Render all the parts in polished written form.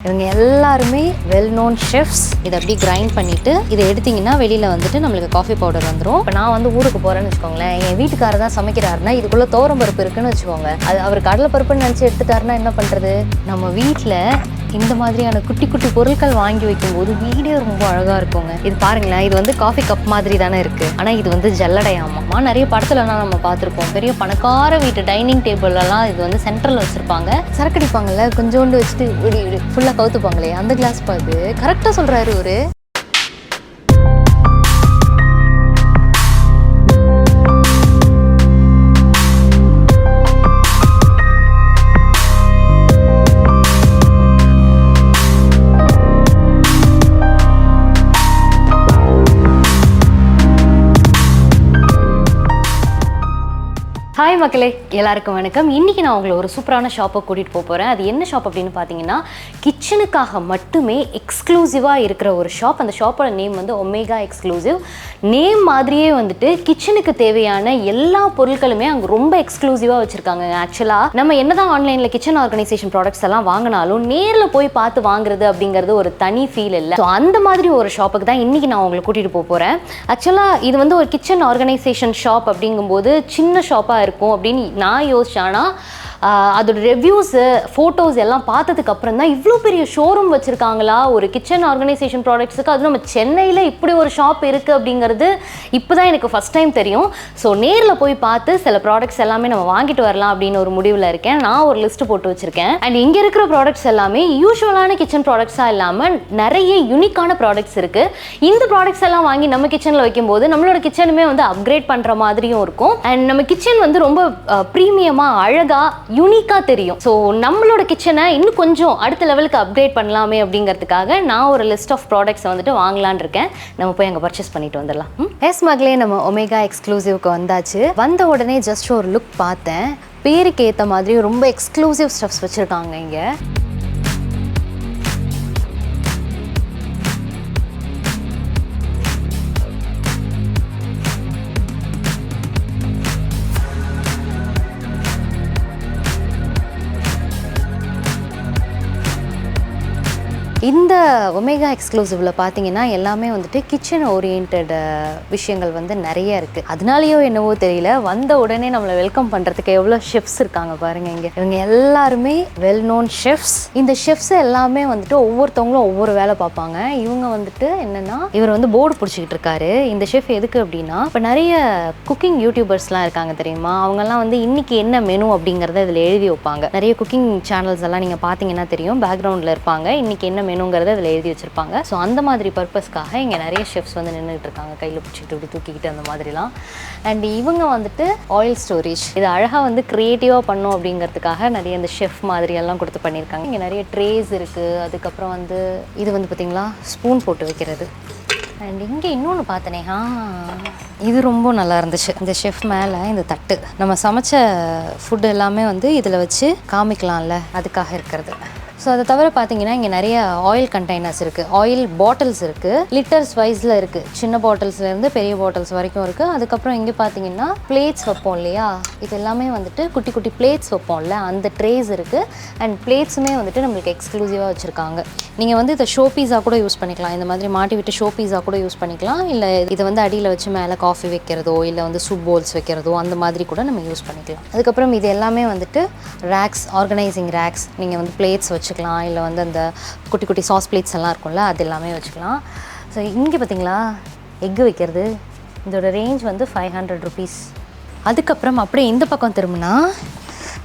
இவங்க எல்லாருமே well known chefs. இதை அப்படி கிரைண்ட் பண்ணிவிட்டு இதை எடுத்திங்கன்னா வெளியில் வந்துட்டு நம்மளுக்கு காஃபி பவுடர் வந்துடும். இப்போ நான் வந்து ஊருக்கு போகிறேன்னு வச்சுக்கோங்களேன், என் வீட்டுக்காரர் தான் சமைக்கிறாருன்னா இதுக்குள்ளே தோரம் பருப்பு இருக்குன்னு வச்சுக்கோங்க, அது அவர் கடலை பருப்புன்னு நினச்சி எடுத்துட்டாருன்னா என்ன பண்ணுறது? நம்ம வீட்டில் இந்த மாதிரியான குட்டி குட்டி பொருட்கள் வாங்கி வைக்கும்போது வீடியோ ரொம்ப அழகாக இருக்குங்க. இது பாருங்களேன், இது வந்து காஃபி கப் மாதிரி தானே இருக்குது, ஆனால் இது வந்து ஜல்லடையாமா. நிறைய படத்துலலாம் நம்ம பார்த்துருப்போம், பெரிய பணக்கார வீட்டு டைனிங் டேபிள்லாம் இது வந்து சென்ட்ரல் வச்சுருப்பாங்க. சரக்கடிப்பாங்கல்ல, கொஞ்சோண்டு வச்சுட்டு இப்படி ஃபுல்லாக கவுத்துப்பாங்களே, அந்த கிளாஸ் பார்த்து கரெக்டாக சொல்கிறாரு ஒரு. ஹாய் மக்களே, எல்லாருக்கும் வணக்கம். இன்றைக்கி நான் உங்களை ஒரு சூப்பரான ஷாப்பை கூட்டிகிட்டு போகிறேன். அது என்ன ஷாப் அப்படின்னு பார்த்தீங்கன்னா, கிச்சனுக்காக மட்டுமே எக்ஸ்க்ளூசிவாக இருக்கிற ஒரு ஷாப். அந்த ஷாப்போட நேம் வந்து ஒமேகா எக்ஸ்க்ளூசிவ். நேம் மாதிரியே வந்துட்டு கிச்சனுக்கு தேவையான எல்லா பொருட்களுமே அங்கே ரொம்ப எக்ஸ்க்ளூசிவாக வச்சுருக்காங்க. ஆக்சுவலாக நம்ம என்ன தான் ஆன்லைனில் கிச்சன் ஆர்கனைசேஷன் ப்ராடக்ட்ஸ் எல்லாம் வாங்கினாலும் நேரில் போய் பார்த்து வாங்குறது அப்படிங்கிறது ஒரு தனி ஃபீல் இல்லை. ஸோ அந்த மாதிரி ஒரு ஷாப்புக்கு தான் இன்றைக்கி நான் உங்களை கூட்டிகிட்டு போகிறேன். ஆக்சுவலாக இது வந்து ஒரு கிச்சன் ஆர்கனைசேஷன் ஷாப் அப்படிங்கும்போது சின்ன ஷாப்பாக இருக்கும் அப்படின்னு நான் யோசிச்சேன்னா, அதோட ரிவ்யூஸு ஃபோட்டோஸ் எல்லாம் பார்த்ததுக்கு அப்புறம் தான் இவ்வளோ பெரிய ஷோரூம் வச்சுருக்காங்களா ஒரு கிச்சன் ஆர்கனைசேஷன் ப்ராடக்ட்ஸுக்கு, அது நம்ம சென்னையில் இப்படி ஒரு ஷாப் இருக்குது அப்படிங்கிறது இப்போ தான் எனக்கு ஃபஸ்ட் டைம் தெரியும். ஸோ நேரில் போய் பார்த்து சில ப்ராடக்ட்ஸ் எல்லாமே நம்ம வாங்கிட்டு வரலாம் அப்படின்னு ஒரு முடிவில் இருக்கேன். நான் ஒரு லிஸ்ட்டு போட்டு வச்சுருக்கேன். அண்ட் இங்கே இருக்கிற ப்ராடக்ட்ஸ் எல்லாமே யூஸ்வலான கிச்சன் ப்ராடக்ட்ஸாக இல்லாமல் நிறைய யூனிக்கான ப்ராடக்ட்ஸ் இருக்குது. இந்த ப்ராடக்ட்ஸ் எல்லாம் வாங்கி நம்ம கிச்சனில் வைக்கும்போது நம்மளோட கிச்சனுமே வந்து அப்கிரேட் பண்ணுற மாதிரியும் இருக்கும். அண்ட் நம்ம கிச்சன் வந்து ரொம்ப ப்ரீமியமாக அழகாக யூனிக்காக தெரியும். ஸோ நம்மளோட கிச்சனை இன்னும் கொஞ்சம் அடுத்த லெவலுக்கு அப்கிரேட் பண்ணலாமே அப்படிங்கிறதுக்காக நான் ஒரு லிஸ்ட் ஆஃப் ப்ராடக்ட்ஸை வந்துட்டு வாங்கலான் இருக்கேன். நம்ம போய் அங்கே பர்ச்சேஸ் பண்ணிட்டு வந்துடலாம். எஸ் மகளே, நம்ம ஒமேகா எக்ஸ்க்ளூசிவ்க்கு வந்தாச்சு. வந்த உடனே ஜஸ்ட் ஒரு லுக் பார்த்தேன். பேருக்கு ஏற்ற மாதிரி ரொம்ப எக்ஸ்க்ளூசிவ் ஸ்டஃப்ஸ் வச்சுருக்காங்க இங்கே. இந்த ஒமேகா எக்ஸ்க்ளூசிவில் பார்த்தீங்கன்னா எல்லாமே வந்துட்டு கிச்சன் ஓரியன்ட் விஷயங்கள் வந்து நிறைய இருக்குது. அதனாலேயோ என்னவோ தெரியல, வந்த உடனே நம்மளை வெல்கம் பண்ணுறதுக்கு எவ்வளோ ஷெஃப்ஸ் இருக்காங்க பாருங்கள் இங்கே. இவங்க எல்லாருமே வெல் நோன் ஷெஃப்ஸ். இந்த ஷெஃப்ஸ் எல்லாமே வந்துட்டு ஒவ்வொருத்தவங்களும் ஒவ்வொரு வேலை பார்ப்பாங்க. இவங்க வந்துட்டு என்னென்னா, இவர் வந்து போர்டு பிடிச்சிக்கிட்டு இருக்காரு. இந்த ஷெஃப் எதுக்கு அப்படின்னா, இப்போ நிறைய குக்கிங் யூடியூபர்ஸ்லாம் இருக்காங்க தெரியுமா, அவங்கெல்லாம் வந்து இன்றைக்கி என்ன மெனு அப்படிங்கிறத இதில் எழுதி வைப்பாங்க. நிறைய குக்கிங் சேனல்ஸ் எல்லாம் நீங்கள் பார்த்தீங்கன்னா தெரியும், பேக்ரவுண்டில் இருப்பாங்க, இன்றைக்கி என்ன மெனுங்கிறத அதில் எழுதி வச்சுருப்பாங்க. ஸோ அந்த மாதிரி பர்பஸ்க்காக இங்கே நிறைய ஷெஃப்ஸ் வந்து நின்றுட்டு இருக்காங்க, கையில் பிடிச்சிக்கிட்டு இப்படி தூக்கிக்கிட்டு அந்த மாதிரிலாம். அண்ட் இவங்க வந்துட்டு ஆயில் ஸ்டோரேஜ், இது அழகாக வந்து க்ரியேட்டிவாக பண்ணும் அப்படிங்கிறதுக்காக நிறைய இந்த ஷெஃப் மாதிரியெல்லாம் கொடுத்து பண்ணியிருக்காங்க. இங்கே நிறைய ட்ரேஸ் இருக்குது. அதுக்கப்புறம் வந்து இது வந்து பார்த்திங்களா ஸ்பூன் போட்டு வைக்கிறது. அண்ட் இங்கே இன்னொன்று பார்த்தனே, இது ரொம்ப நல்லா இருந்துச்சு. இந்த ஷெஃப் மேலே இந்த தட்டு, நம்ம சமைச்ச ஃபுட் எல்லாமே வந்து இதில் வச்சு காமிக்கலாம்ல, அதுக்காக இருக்கிறது. ஸோ அதை தவிர பார்த்தீங்கன்னா இங்கே நிறைய ஆயில் கண்டெய்னர்ஸ் இருக்குது, ஆயில் பாட்டில்ஸ் இருக்குது, லிட்டர்ஸ் வைஸில் இருக்குது. சின்ன பாட்டில்ஸ்லேருந்து பெரிய பாட்டில்ஸ் வரைக்கும் இருக்குது. அதுக்கப்புறம் இங்கே பார்த்தீங்கன்னா பிளேட்ஸ் வைப்போம் இல்லையா, இது எல்லாமே வந்துட்டு குட்டி குட்டி பிளேட்ஸ் வைப்போம்ல, அந்த ட்ரேஸ் இருக்குது. அண்ட் பிளேட்ஸுமே வந்துட்டு நம்மளுக்கு எக்ஸ்க்ளூசிவாக வச்சுருக்காங்க. நீங்கள் வந்து இதை ஷோ பீஸாக கூட யூஸ் பண்ணிக்கலாம், இந்த மாதிரி மாட்டி விட்டு ஷோ பீஸாக கூட யூஸ் பண்ணிக்கலாம். இல்லை இதை வந்து அடியில் வச்சு மேலே காஃபி வைக்கிறதோ இல்லை வந்து சூப் போல்ஸ் வைக்கிறதோ அந்த மாதிரி கூட நம்ம யூஸ் பண்ணிக்கலாம். அதுக்கப்புறம் இது எல்லாமே வந்துட்டு ரேக்ஸ், ஆர்கனைசிங் ரேக்ஸ். நீங்கள் வந்து பிளேட்ஸ் வச்சுக்கலாம், இல்லை வந்து அந்த குட்டி குட்டி சாஸ் பிளேட்ஸ் எல்லாம் இருக்கும்ல, அது எல்லாமே வச்சுக்கலாம். ஸோ இங்கே பார்த்தீங்களா எக்கு வைக்கிறது, இதோட ரேஞ்ச் வந்து 500 ருபீஸ். அதுக்கப்புறம் அப்படியே இந்த பக்கம் திரும்பினா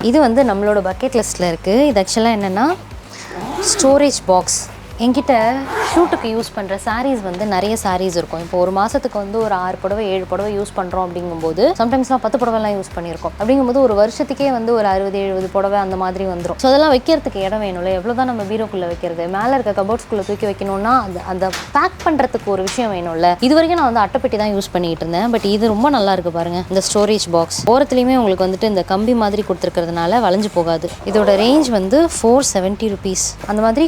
இது வந்து நம்மளோட பக்கெட் லிஸ்ட்டில் இருக்குது. இது ஆக்சுவலாக என்னென்னா ஸ்டோரேஜ் பாக்ஸ். என்கிட்ட ஷூட்டுக்கு யூஸ் பண்ணுற சாரீஸ் வந்து நிறைய சாரீஸ் இருக்கும். இப்போ ஒரு மாதத்துக்கு வந்து ஒரு 6 புடவை 7 புடவை யூஸ் பண்ணுறோம் அப்படிங்கும்போது, சம்டைம்ஸ்லாம் 10 புடவைலாம் யூஸ் பண்ணியிருக்கோம். அப்படிங்கும்போது ஒரு வருஷத்துக்கே வந்து ஒரு 60-70 புடவை அந்த மாதிரி வந்துடும். ஸோ அதெல்லாம் வைக்கிறதுக்கு இடம் வேணும்ல, எவ்வளோ தான் நம்ம பீரோக்குள்ளே வைக்கிறது, மேலே இருக்க கபோர்ட்ஸ்குள்ளே தூக்கி வைக்கணும்னா அந்த பேக் பண்ணுறதுக்கு ஒரு விஷயம் வேணும்ல. இது வரைக்கும் நான் வந்து அட்டைப்பெட்டி தான் யூஸ் பண்ணிகிட்டு இருந்தேன். பட் இது ரொம்ப நல்லா இருக்குது பாருங்கள், இந்த ஸ்டோரேஜ் பாக்ஸ். ஓரத்துலேயுமே உங்களுக்கு வந்துட்டு இந்த கம்பி மாதிரி கொடுத்துருக்கிறதுனால வளைஞ்சு போகாது. இதோட ரேஞ்ச் வந்து 470 ருபீஸ். அந்த மாதிரி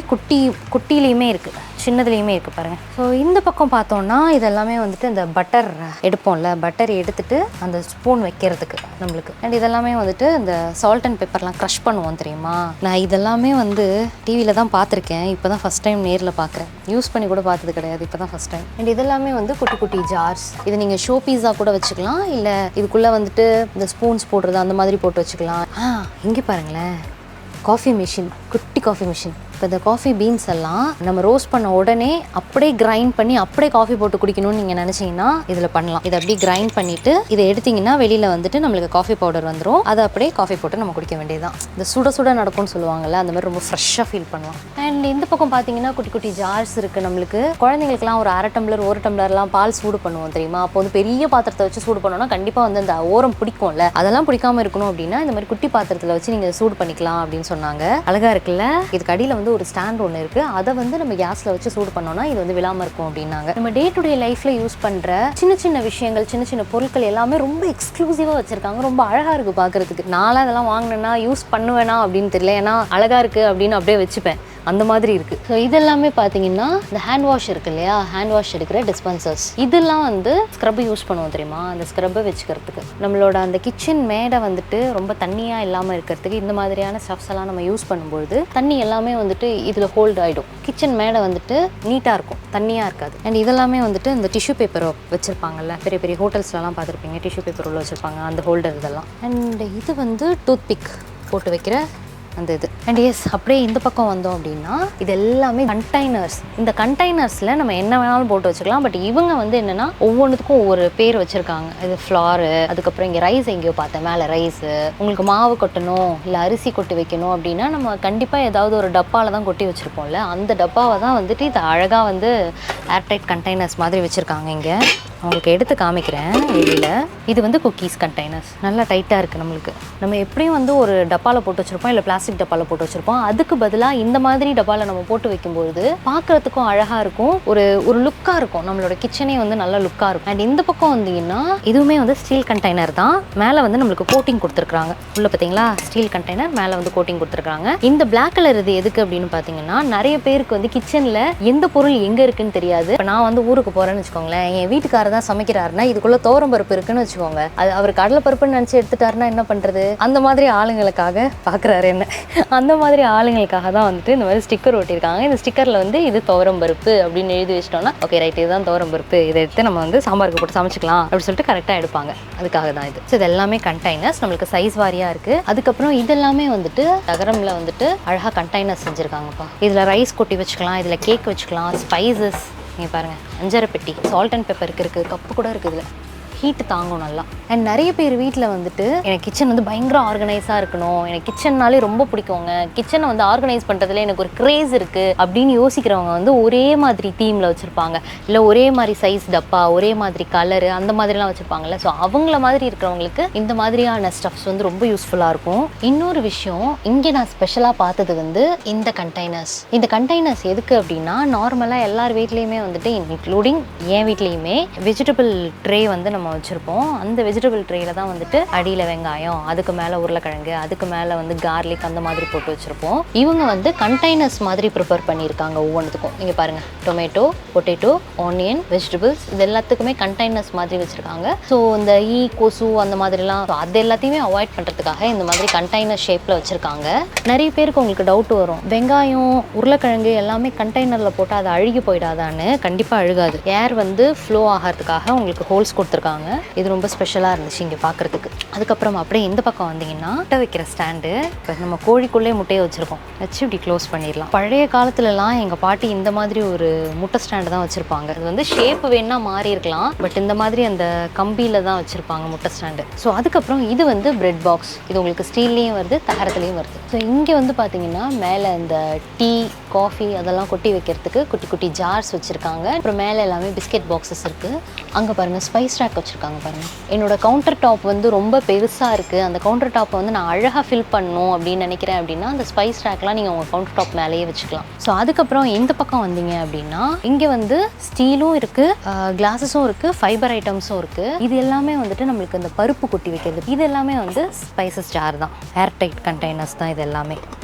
குட்டிலையுமே இருக்குது, சின்னதுலேயுமே இருக்குது பாருங்கள். ஸோ இந்த பக்கம் பார்த்தோன்னா இதெல்லாமே வந்துட்டு இந்த பட்டர் எடுப்போம்ல, பட்டர் எடுத்துட்டு அந்த ஸ்பூன் வைக்கிறதுக்கு நம்மளுக்கு. அண்ட் இதெல்லாமே வந்துட்டு இந்த சால்ட் அண்ட் பெப்பர்லாம் க்ரஷ் பண்ணுவோம் தெரியுமா. நான் இதெல்லாமே வந்து டிவியில் தான் பார்த்துருக்கேன், இப்போ தான் ஃபஸ்ட் டைம் நேரில் பார்க்குறேன். யூஸ் பண்ணி கூட பார்த்தது கிடையாது, இப்போ தான் ஃபஸ்ட் டைம். அண்ட் இதெல்லாமே வந்து குட்டி குட்டி ஜார்ஸ். இது நீங்கள் ஷோ பீஸா கூட வச்சுக்கலாம், இல்லை இதுக்குள்ளே வந்துட்டு இந்த ஸ்பூன்ஸ் போடுறது அந்த மாதிரி போட்டு வச்சுக்கலாம். இங்கே பாருங்களேன், காஃபி மிஷின், குட்டி காஃபி மிஷின். இப்போ இந்த காஃபி பீன்ஸ் எல்லாம் நம்ம ரோஸ்ட் பண்ண உடனே அப்படியே கிரைண்ட் பண்ணி அப்படியே காஃபி போட்டு குடிக்கணும்னு நீங்கள் நினச்சிங்கன்னா இதில் பண்ணலாம். இதை அப்படியே கிரைண்ட் பண்ணிவிட்டு இதை எடுத்திங்கன்னா வெளியில் வந்துட்டு நம்மளுக்கு காஃபி பவுடர் வந்துடும். அதை அப்படியே காஃபி போட்டு நம்ம குடிக்க வேண்டியதுதான். இந்த சுட சுட நடக்கும்னு சொல்லுவாங்கள்ல, அந்த மாதிரி ரொம்ப ஃப்ரெஷ்ஷாக ஃபீல் பண்ணலாம். அண்ட் இந்த பக்கம் பார்த்தீங்கன்னா குட்டி குட்டி ஜார்ஸ் இருக்குது நம்மளுக்கு. குழந்தைங்களுக்குலாம் ஒரு அரை டம்ளர் 1 டம்ளர்லாம் பால் சூடு பண்ணுவோம் தெரியுமா. அப்போ வந்து பெரிய பாத்திரத்தை வச்சு சூடு பண்ணோன்னா கண்டிப்பாக வந்து அந்த ஓரம் பிடிக்கும்ல, அதெல்லாம் பிடிக்காமல் இருக்கணும் அப்படின்னா இந்த மாதிரி குட்டி பாத்திரத்தில் வச்சு நீங்கள் சூடு பண்ணிக்கலாம் அப்படின்னு சொன்னாங்க. அழகாக இருக்குல்ல. இதுக்கு அடியில் வந்து ஒரு ஸ்டாண்ட் ஒன்று இருக்குது, அதை வந்து நம்ம கேஸில் வச்சு சூடு பண்ணோன்னா இது வந்து விழாமல் இருக்கும் அப்படின்னாங்க. நம்ம டே டு டே லைஃப்பில் யூஸ் பண்ணுற சின்ன சின்ன விஷயங்கள், சின்ன சின்ன பொருட்கள் எல்லாமே ரொம்ப எக்ஸ்க்ளூசிவாக வச்சுருக்காங்க. ரொம்ப அழகாக இருக்குது பார்க்குறதுக்கு. நான்லாம் அதெல்லாம் வாங்கினேன்னா யூஸ் பண்ணுவேனா அப்படின்னு தெரியல, ஏன்னா அழகாக இருக்குது அப்படின்னு அப்படியே வச்சுப்பேன், அந்த மாதிரி இருக்குது. ஸோ இதெல்லாமே பார்த்தீங்கன்னா இந்த ஹேண்ட் வாஷ் இருக்குது இல்லையா, ஹேண்ட் வாஷ் எடுக்கிற டிஸ்பென்சர்ஸ். இதெல்லாம் வந்து ஸ்க்ரப் யூஸ் பண்ணுவோம் தெரியுமா, அந்த ஸ்க்ரப்பை வச்சுக்கிறதுக்கு. நம்மளோட அந்த கிச்சன் மேடை வந்துட்டு ரொம்ப தண்ணியாக இல்லாமல் இருக்கிறதுக்கு இந்த மாதிரியான ஸ்டஃப்ஸ் எல்லாம் நம்ம யூஸ் பண்ணும்போது தண்ணி எல்லாமே வந்துட்டு இதில் ஹோல்ட் ஆகிடும். கிச்சன் மேடை வந்துட்டு நீட்டாக இருக்கும், தண்ணியாக இருக்காது. அண்ட் இதெல்லாமே வந்துட்டு இந்த டிஷ்யூ பேப்பர் வச்சுருப்பாங்கல்ல, பெரிய பெரிய ஹோட்டல்ஸ்லாம் பார்த்துருப்பீங்க, டிஷ்யூ பேப்பர் உள்ள வச்சுருப்பாங்க, அந்த ஹோல்டர் இதெல்லாம். அண்ட் இது வந்து டூத் பிக் போட்டு வைக்கிற அந்த இது. அண்ட் எஸ், அப்படியே இந்த பக்கம் வந்தோம் அப்படின்னா இது எல்லாமே கண்டெய்னர்ஸ். இந்த கண்டெய்னர்ஸில் நம்ம என்ன வேணாலும் போட்டு வச்சுக்கலாம். பட் இவங்க வந்து என்னென்னா ஒவ்வொன்றுத்துக்கும் ஒவ்வொரு பேர் வச்சுருக்காங்க. இது ஃப்ளாரு, அதுக்கப்புறம் இங்கே ரைஸ் எங்கேயோ பார்த்தேன், மேலே ரைஸு. உங்களுக்கு மாவு கொட்டணும் இல்லை அரிசி கொட்டி வைக்கணும் அப்படின்னா நம்ம கண்டிப்பாக ஏதாவது ஒரு டப்பாவில் தான் கொட்டி வச்சுருப்போம்ல, அந்த டப்பாவை தான் வந்துட்டு இது அழகாக வந்து ஏர்டைட் கண்டெய்னர்ஸ் மாதிரி வச்சுருக்காங்க. இங்கே உங்களுக்கு எடுத்து காமிக்கிறேன் வெளியில். இது வந்து குக்கீஸ் கண்டெய்னர்ஸ், நல்லா டைட்டாக இருக்குது நம்மளுக்கு. நம்ம எப்படியும் வந்து ஒரு டப்பாவில் போட்டு வச்சுருப்போம், இல்லை பிளாஸ்டிக் டப்பாவில் போட்டு வச்சுருப்போம். அதுக்கு பதிலாக இந்த மாதிரி டப்பாவில் நம்ம போட்டு வைக்கும்போது பார்க்குறதுக்கும் அழகாக இருக்கும், ஒரு லுக்காக இருக்கும், நம்மளோட கிச்சனே வந்து நல்ல லுக்காக இருக்கும். அண்ட் இந்த பக்கம் வந்தீங்கன்னா இதுவுமே வந்து ஸ்டீல் கண்டெய்னர் தான். மேலே வந்து நம்மளுக்கு கோட்டிங் கொடுத்துருக்காங்க. உள்ள பார்த்தீங்களா, ஸ்டீல் கண்டெய்னர், மேலே வந்து கோட்டிங் கொடுத்துருக்காங்க. இந்த பிளாக் கலர் இது எதுக்கு அப்படின்னு பார்த்தீங்கன்னா, நிறைய பேருக்கு வந்து கிச்சனில் எந்த பொருள் எங்கே இருக்குன்னு தெரியாது. இப்போ நான் வந்து ஊருக்கு போகிறேன்னு வச்சுக்கோங்களேன், என் வீட்டுக்காரர் தான் சமைக்கிறாருன்னா இதுக்குள்ள தோரம் பருப்பு இருக்குன்னு வச்சுக்கோங்க, அது அவர் கடலை பருப்புன்னு நினச்சி எடுத்துட்டாருன்னா என்ன பண்ணுறது. அந்த மாதிரி ஆளுங்களுக்காக பார்க்குறாரு என்ன, அந்த மாதிரி ஆளுங்களுக்காக தான் வந்துட்டு இந்த மாதிரி ஸ்டிக்கர் ஒட்டியிருக்காங்க. இந்த ஸ்டிக்கரில் வந்து இது துவரம் பருப்பு அப்படின்னு எழுதி வச்சிட்டோம்னா ஓகே ரைட், இதுதான் துவரம் பருப்பு, இதை எடுத்து நம்ம வந்து சாம்பாருக்கு போட்டு சமைச்சிக்கலாம் அப்படின்னு சொல்லிட்டு கரெக்டாக எடுப்பாங்க. அதுக்காக தான் இது. ஸோ இது எல்லாமே கண்டெய்னர்ஸ், நம்மளுக்கு சைஸ் வாரியாக இருக்குது. அதுக்கப்புறம் இதெல்லாமே வந்துட்டு தகரமில் வந்துட்டு அழகாக கண்டெய்னர்ஸ் செஞ்சுருக்காங்கப்பா. இதில் ரைஸ் கொட்டி வச்சுக்கலாம், இதில் கேக் வச்சுக்கலாம், ஸ்பைசஸ். நீங்கள் பாருங்கள், அஞ்சரை பெட்டி, சால்ட் அண்ட் பெப்பருக்கு இருக்குது, கப்பு கூட இருக்குது. இதில் ஹீட்டு தாங்கும் நல்லா. அண்ட் நிறைய பேர் வீட்டில் வந்துட்டு எனக்கு கிச்சன் வந்து பயங்கர ஆர்கனைஸாக இருக்கணும், எனக்கு கிச்சன்னாலே ரொம்ப பிடிக்குங்க, கிச்சனை வந்து ஆர்கனைஸ் பண்ணுறதுல எனக்கு ஒரு கிரேஸ் இருக்குது அப்படின்னு யோசிக்கிறவங்க வந்து ஒரே மாதிரி தீமில் வச்சுருப்பாங்க, இல்லை ஒரே மாதிரி சைஸ் டப்பா, ஒரே மாதிரி கலரு, அந்த மாதிரிலாம் வச்சுருப்பாங்கல்ல. ஸோ அவங்கள மாதிரி இருக்கிறவங்களுக்கு இந்த மாதிரியான ஸ்டஃப்ஸ் வந்து ரொம்ப யூஸ்ஃபுல்லாக இருக்கும். இன்னொரு விஷயம், இங்கே நான் ஸ்பெஷலாக பார்த்தது வந்து இந்த கண்டெய்னர்ஸ். இந்த கண்டெய்னர்ஸ் எதுக்கு அப்படின்னா, நார்மலாக எல்லார் வீட்லேயுமே வந்துட்டு இன்க்ளூடிங் என் வீட்லேயுமே வெஜிடபிள் ட்ரே வந்து நம்ம வச்சுருப்போம். அந்த வெஜிடபிள் ட்ரேயில் தான் வந்துட்டு அடியில் வெங்காயம், அதுக்கு மேலே உருளைக்கிழங்கு, அதுக்கு மேலே வந்து கார்லிக் அந்த மாதிரி போட்டு வச்சுருப்போம். இவங்க வந்து கண்டெய்னர்ஸ் மாதிரி ப்ரிப்பேர் பண்ணியிருக்காங்க ஒவ்வொன்றுத்துக்கும். இங்கே பாருங்கள், டொமேட்டோ, பொட்டேட்டோ, ஆனியன், வெஜிடபிள்ஸ், இது எல்லாத்துக்குமே கண்டெய்னர்ஸ் மாதிரி வச்சுருக்காங்க. ஸோ இந்த கொசு அந்த மாதிரிலாம் அது எல்லாத்தையுமே அவாய்ட் பண்ணுறதுக்காக இந்த மாதிரி கண்டெய்னர் ஷேப்பில் வச்சுருக்காங்க. நிறைய பேருக்கு உங்களுக்கு டவுட் வரும், வெங்காயம், உருளைக்கிழங்கு எல்லாமே கண்டெய்னரில் போட்டால் அது அழுகி போயிடாதான்னு. கண்டிப்பாக அழுகாது. ஏர் வந்து ஃப்ளோ ஆகிறதுக்காக உங்களுக்கு ஹோல்ஸ் கொடுத்துருக்காங்க. இது ரொம்ப ஸ்பெஷலாக இருந்துச்சு இங்கே பார்க்குறதுக்கு. அதுக்கப்புறம் அப்படியே இந்த பக்கம் வந்தீங்கன்னா முட்டை வைக்கிற ஸ்டாண்டு. இப்போ நம்ம கோழிக்குள்ளே முட்டையை வச்சுருக்கோம், வச்சு இப்படி க்ளோஸ் பண்ணிடலாம். பழைய காலத்துலலாம் எங்கள் பாட்டி இந்த மாதிரி ஒரு முட்டை ஸ்டாண்டு தான் வச்சுருப்பாங்க. அது வந்து ஷேப் வேணா மாறி இருக்கலாம், பட் இந்த மாதிரி அந்த கம்பியில் தான் வச்சுருப்பாங்க முட்டை ஸ்டாண்டு. ஸோ அதுக்கப்புறம் இது வந்து பிரெட் பாக்ஸ். இது உங்களுக்கு ஸ்டீல்லையும் வருது, தகரத்துலேயும் வருது. ஸோ இங்கே வந்து பார்த்தீங்கன்னா மேலே இந்த டீ, காஃபி அதெல்லாம் கொட்டி வைக்கிறதுக்கு குட்டி குட்டி ஜார்ஸ் வச்சுருக்காங்க. அப்புறம் மேலே எல்லாமே பிஸ்கெட் பாக்ஸஸ் இருக்குது. அங்கே பாருங்கள் ஸ்பைஸ் ரேக் வச்சுருக்காங்க பாருங்கள். என்னோடய கவுண்டர் டாப் வந்து ரொம்ப பெருசாக இருக்குது, அந்த கவுண்டர் டாப்பை வந்து நான் அழகாக ஃபில் பண்ணணும் அப்படின்னு நினைக்கிறேன் அப்படின்னா அந்த ஸ்பைஸ் ரேக்லாம் நீங்கள் உங்கள் கவுண்டர் டாப் மேலேயே வச்சுக்கலாம். ஸோ அதுக்கப்புறம் இந்த பக்கம் வந்தீங்க அப்படின்னா இங்கே வந்து ஸ்டீலும் இருக்குது, கிளாஸஸும் இருக்குது, ஃபைபர் ஐட்டம்ஸும் இருக்குது. இது எல்லாமே வந்துட்டு நம்மளுக்கு இந்த பருப்பு கொட்டி வைக்கிறது, இது எல்லாமே வந்து ஸ்பைசஸ் ஜார் தான், ஏர்டைட் கண்டெய்னர்ஸ் தான் இது எல்லாமே.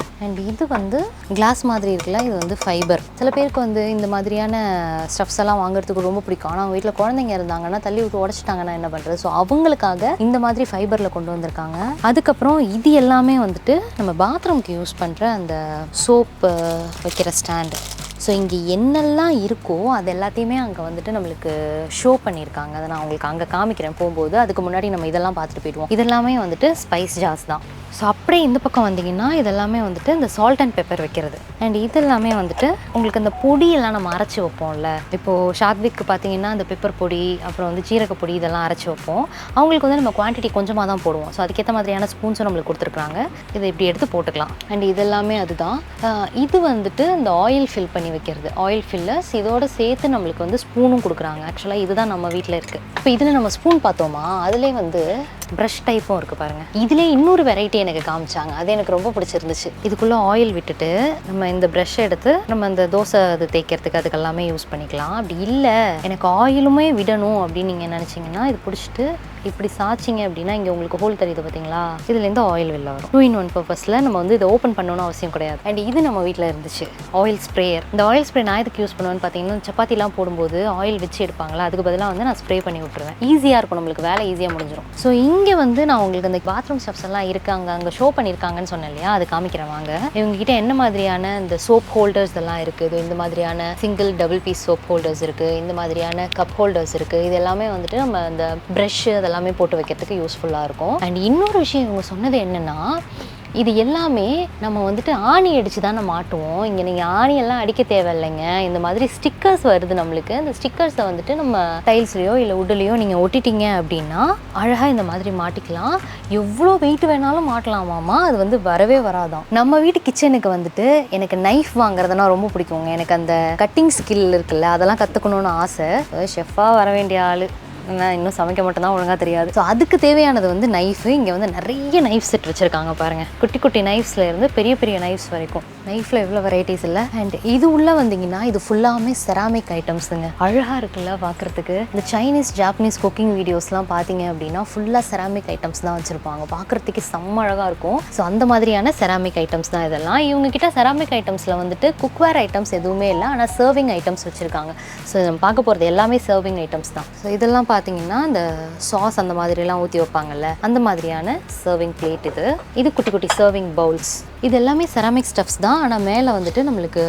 அண்ட் இது வந்து கிளாஸ் மாதிரி இருக்குல்ல, இது வந்து ஃபைபர். சில பேருக்கு வந்து இந்த மாதிரியான ஸ்டஃப்ஸ் எல்லாம் வாங்குறதுக்கு ரொம்ப பிடிக்கும். ஆனால் அவங்க வீட்டில் குழந்தைங்க இருந்தாங்கன்னா தள்ளி விட்டு உடச்சிட்டாங்கன்னா என்ன பண்ணுறது? ஸோ அவங்களுக்காக இந்த மாதிரி ஃபைபரில் கொண்டு வந்திருக்காங்க. அதுக்கப்புறம் இது எல்லாமே வந்துட்டு நம்ம பாத்ரூம்க்கு யூஸ் பண்ணுற அந்த சோப்பு வைக்கிற ஸ்டாண்டு. ஸோ இங்கே என்னெல்லாம் இருக்கோ அது எல்லாத்தையுமே அங்கே வந்துட்டு நம்மளுக்கு ஷோ பண்ணியிருக்காங்க. அதை நான் உங்களுக்கு அங்கே காமிக்கிறேன் போகும்போது. அதுக்கு முன்னாடி நம்ம இதெல்லாம் பார்த்துட்டு போயிடுவோம். இதெல்லாமே வந்துட்டு ஸ்பைஸ் ஜார்ஸ் தான். ஸோ அப்படியே இந்த பக்கம் வந்தீங்கன்னா இதெல்லாமே வந்துட்டு இந்த சால்ட் அண்ட் பெப்பர் வைக்கிறது. அண்ட் இது எல்லாமே வந்துட்டு உங்களுக்கு அந்த பொடியெல்லாம் நம்ம அரைச்சி வைப்போம்ல. இப்போது ஷாத்விக்கு பார்த்தீங்கன்னா அந்த பெப்பர் பொடி, அப்புறம் வந்து ஜீரக பொடி இதெல்லாம் அரைச்சி வைப்போம். அவங்களுக்கு வந்து நம்ம குவான்டிட்டி கொஞ்சமாக தான் போடுவோம். ஸோ அதுக்கேற்ற மாதிரியான ஸ்பூன்ஸும் நம்மளுக்கு கொடுத்துருக்காங்க. இதை இப்படி எடுத்து போட்டுக்கலாம். அண்ட் இதெல்லாமே அதுதான். இது வந்துட்டு இந்த ஆயில் ஃபில் பண்ணி வைக்கிறது, ஆயில் ஃபில்லர்ஸ். இதோட சேர்த்து நம்மளுக்கு வந்து ஸ்பூனும் கொடுக்குறாங்க. ஆக்சுவலாக இதுதான் நம்ம வீட்டில் இருக்குது. இப்போ இதில் நம்ம ஸ்பூன் பார்த்தோமா, அதிலே வந்து ப்ரஷ் டைப்பும் இருக்குது பாருங்கள். இதிலே இன்னொரு வெரைட்டி எனக்கு காமிச்சாங்க. அது எனக்கு ரொம்ப பிடிச்சிருந்துச்சு. இதுக்குள்ளே ஆயில் விட்டுட்டு நம்ம இந்த ப்ரஷ் எடுத்து நம்ம இந்த தோசை அது தேய்க்கிறதுக்கு அதுக்கெல்லாமே யூஸ் பண்ணிக்கலாம். அப்படி இல்லை எனக்கு ஆயிலுமே விடணும் அப்படின்னு நீங்கள் நினச்சிங்கன்னா இது பிடிச்சிட்டு இப்படி சாய்ச்சிங்க அப்படின்னா இங்கே உங்களுக்கு ஹோல் தெரியுது பார்த்தீங்களா, இதுலேருந்து ஆயில் வெளில வரும். 2-in-1 பர்பஸில் நம்ம வந்து இதை ஓப்பன் பண்ணணும்னு அவசியம் கிடையாது. அண்ட் இது நம்ம வீட்டில் இருந்துச்சு ஆயில் ஸ்ப்ரேயர். இந்த ஆயில் ஸ்ப்ரே நான் இதுக்கு யூஸ் பண்ணுவேன்னு பார்த்தீங்கன்னா, சப்பாத்திலாம் போடும்போது ஆயில் வச்சு எடுப்பாங்களா, அதுக்கு பதிலாக வந்து நான் ஸ்ப்ரே பண்ணி விட்டுருவேன். ஈஸியாக இருக்கும், நம்மளுக்கு வேலை ஈஸியாக முடிஞ்சிடும். ஸோ இங்கே வந்து நான் உங்களுக்கு அந்த பாத்ரூம் ஸ்டப்ஸ் எல்லாம் இருக்காங்க அங்கே ஷோ பண்ணியிருக்காங்கன்னு சொன்னேன் இல்லையா, அது காமிக்கிறேன் வாங்க. இவங்ககிட்ட என்ன மாதிரியான இந்த சோப் ஹோல்டர்ஸ் எல்லாம் இருக்குது, இந்த மாதிரியான single double piece soap holders இருக்குது, இந்த மாதிரியான கப் ஹோல்டர்ஸ் இருக்குது. இது எல்லாமே வந்துட்டு நம்ம இந்த ப்ரஷ் எல்லாமே போட்டு வைக்கிறதுக்கு யூஸ்ஃபுல்லாக இருக்கும். அண்ட் இன்னொரு விஷயம் இவங்க சொன்னது என்னென்னா, இது எல்லாமே நம்ம வந்துட்டு ஆணி அடித்து தான் நம்ம மாட்டுவோம். இங்கே நீங்கள் ஆணியெல்லாம் அடிக்க தேவையில்லைங்க. இந்த மாதிரி ஸ்டிக்கர்ஸ் வருது நம்மளுக்கு. இந்த ஸ்டிக்கர்ஸை வந்துட்டு நம்ம டைல்ஸ்லையோ இல்லை உட்லேயோ நீங்கள் ஒட்டிட்டீங்க அப்படின்னா அழகாக இந்த மாதிரி மாட்டிக்கலாம். எவ்வளோ வெயிட் வேணாலும் மாட்டலாமாமா, அது வந்து வரவே வராதான். நம்ம வீட்டு கிச்சனுக்கு வந்துட்டு எனக்கு நைஃப் வாங்குறதுனா ரொம்ப பிடிக்குங்க. எனக்கு அந்த கட்டிங் ஸ்கில் இருக்குல்ல, அதெல்லாம் கற்றுக்கணுன்னு ஆசை. ஷெஃபாக வர வேண்டிய ஆள், நான் இன்னும் சமைக்க மட்டும்தான் ஒழுங்காக தெரியாது. ஸோ அதுக்கு தேவையானது வந்து நைஃபு. இங்கே வந்து நிறைய நைஃப் செட் வச்சுருக்காங்க பாருங்கள். குட்டி குட்டி நைஃப்ஸில் இருந்து பெரிய பெரிய நைஃப்ஸ் வரைக்கும். நைஃப்பில் எவ்வளோ வெரைட்டிஸ் இல்லை. அண்ட் இது உள்ளே வந்தீங்கன்னா இது ஃபுல்லாமே செராமிக் ஐட்டம்ஸுங்க. அழகாக இருக்குல்ல பார்க்குறதுக்கு. இந்த சைனீஸ் ஜாப்பனீஸ் குக்கிங் வீடியோஸ்லாம் பார்த்தீங்க அப்படின்னா ஃபுல்லாக செராமிக் ஐட்டம்ஸ் தான் வச்சுருப்பாங்க. பார்க்குறதுக்கு செம்ம அழகாக இருக்கும். ஸோ அந்த மாதிரியான செராமிக் ஐட்டம்ஸ் தான் இதெல்லாம். இவங்ககிட்ட செராமிக் ஐட்டம்ஸில் வந்துட்டு குக்வேர் ஐட்டம்ஸ் எதுவுமே இல்லை, ஆனால் சர்விங் ஐட்டம்ஸ் வச்சுருக்காங்க. ஸோ நம்ம பார்க்க போகிறது எல்லாமே சர்விங் ஐட்டம்ஸ் தான். ஸோ இதெல்லாம் பார்த்தீங்கன்னா இந்த சாஸ் அந்த மாதிரிலாம் ஊற்றி வைப்பாங்கல்ல, அந்த மாதிரியான சர்விங் பிளேட். இது குட்டி குட்டி சர்விங் பவுல்ஸ். இது எல்லாமே செராமிக் ஸ்டஃப்ஸ் தான், ஆனால் மேலே வந்துட்டு நம்மளுக்கு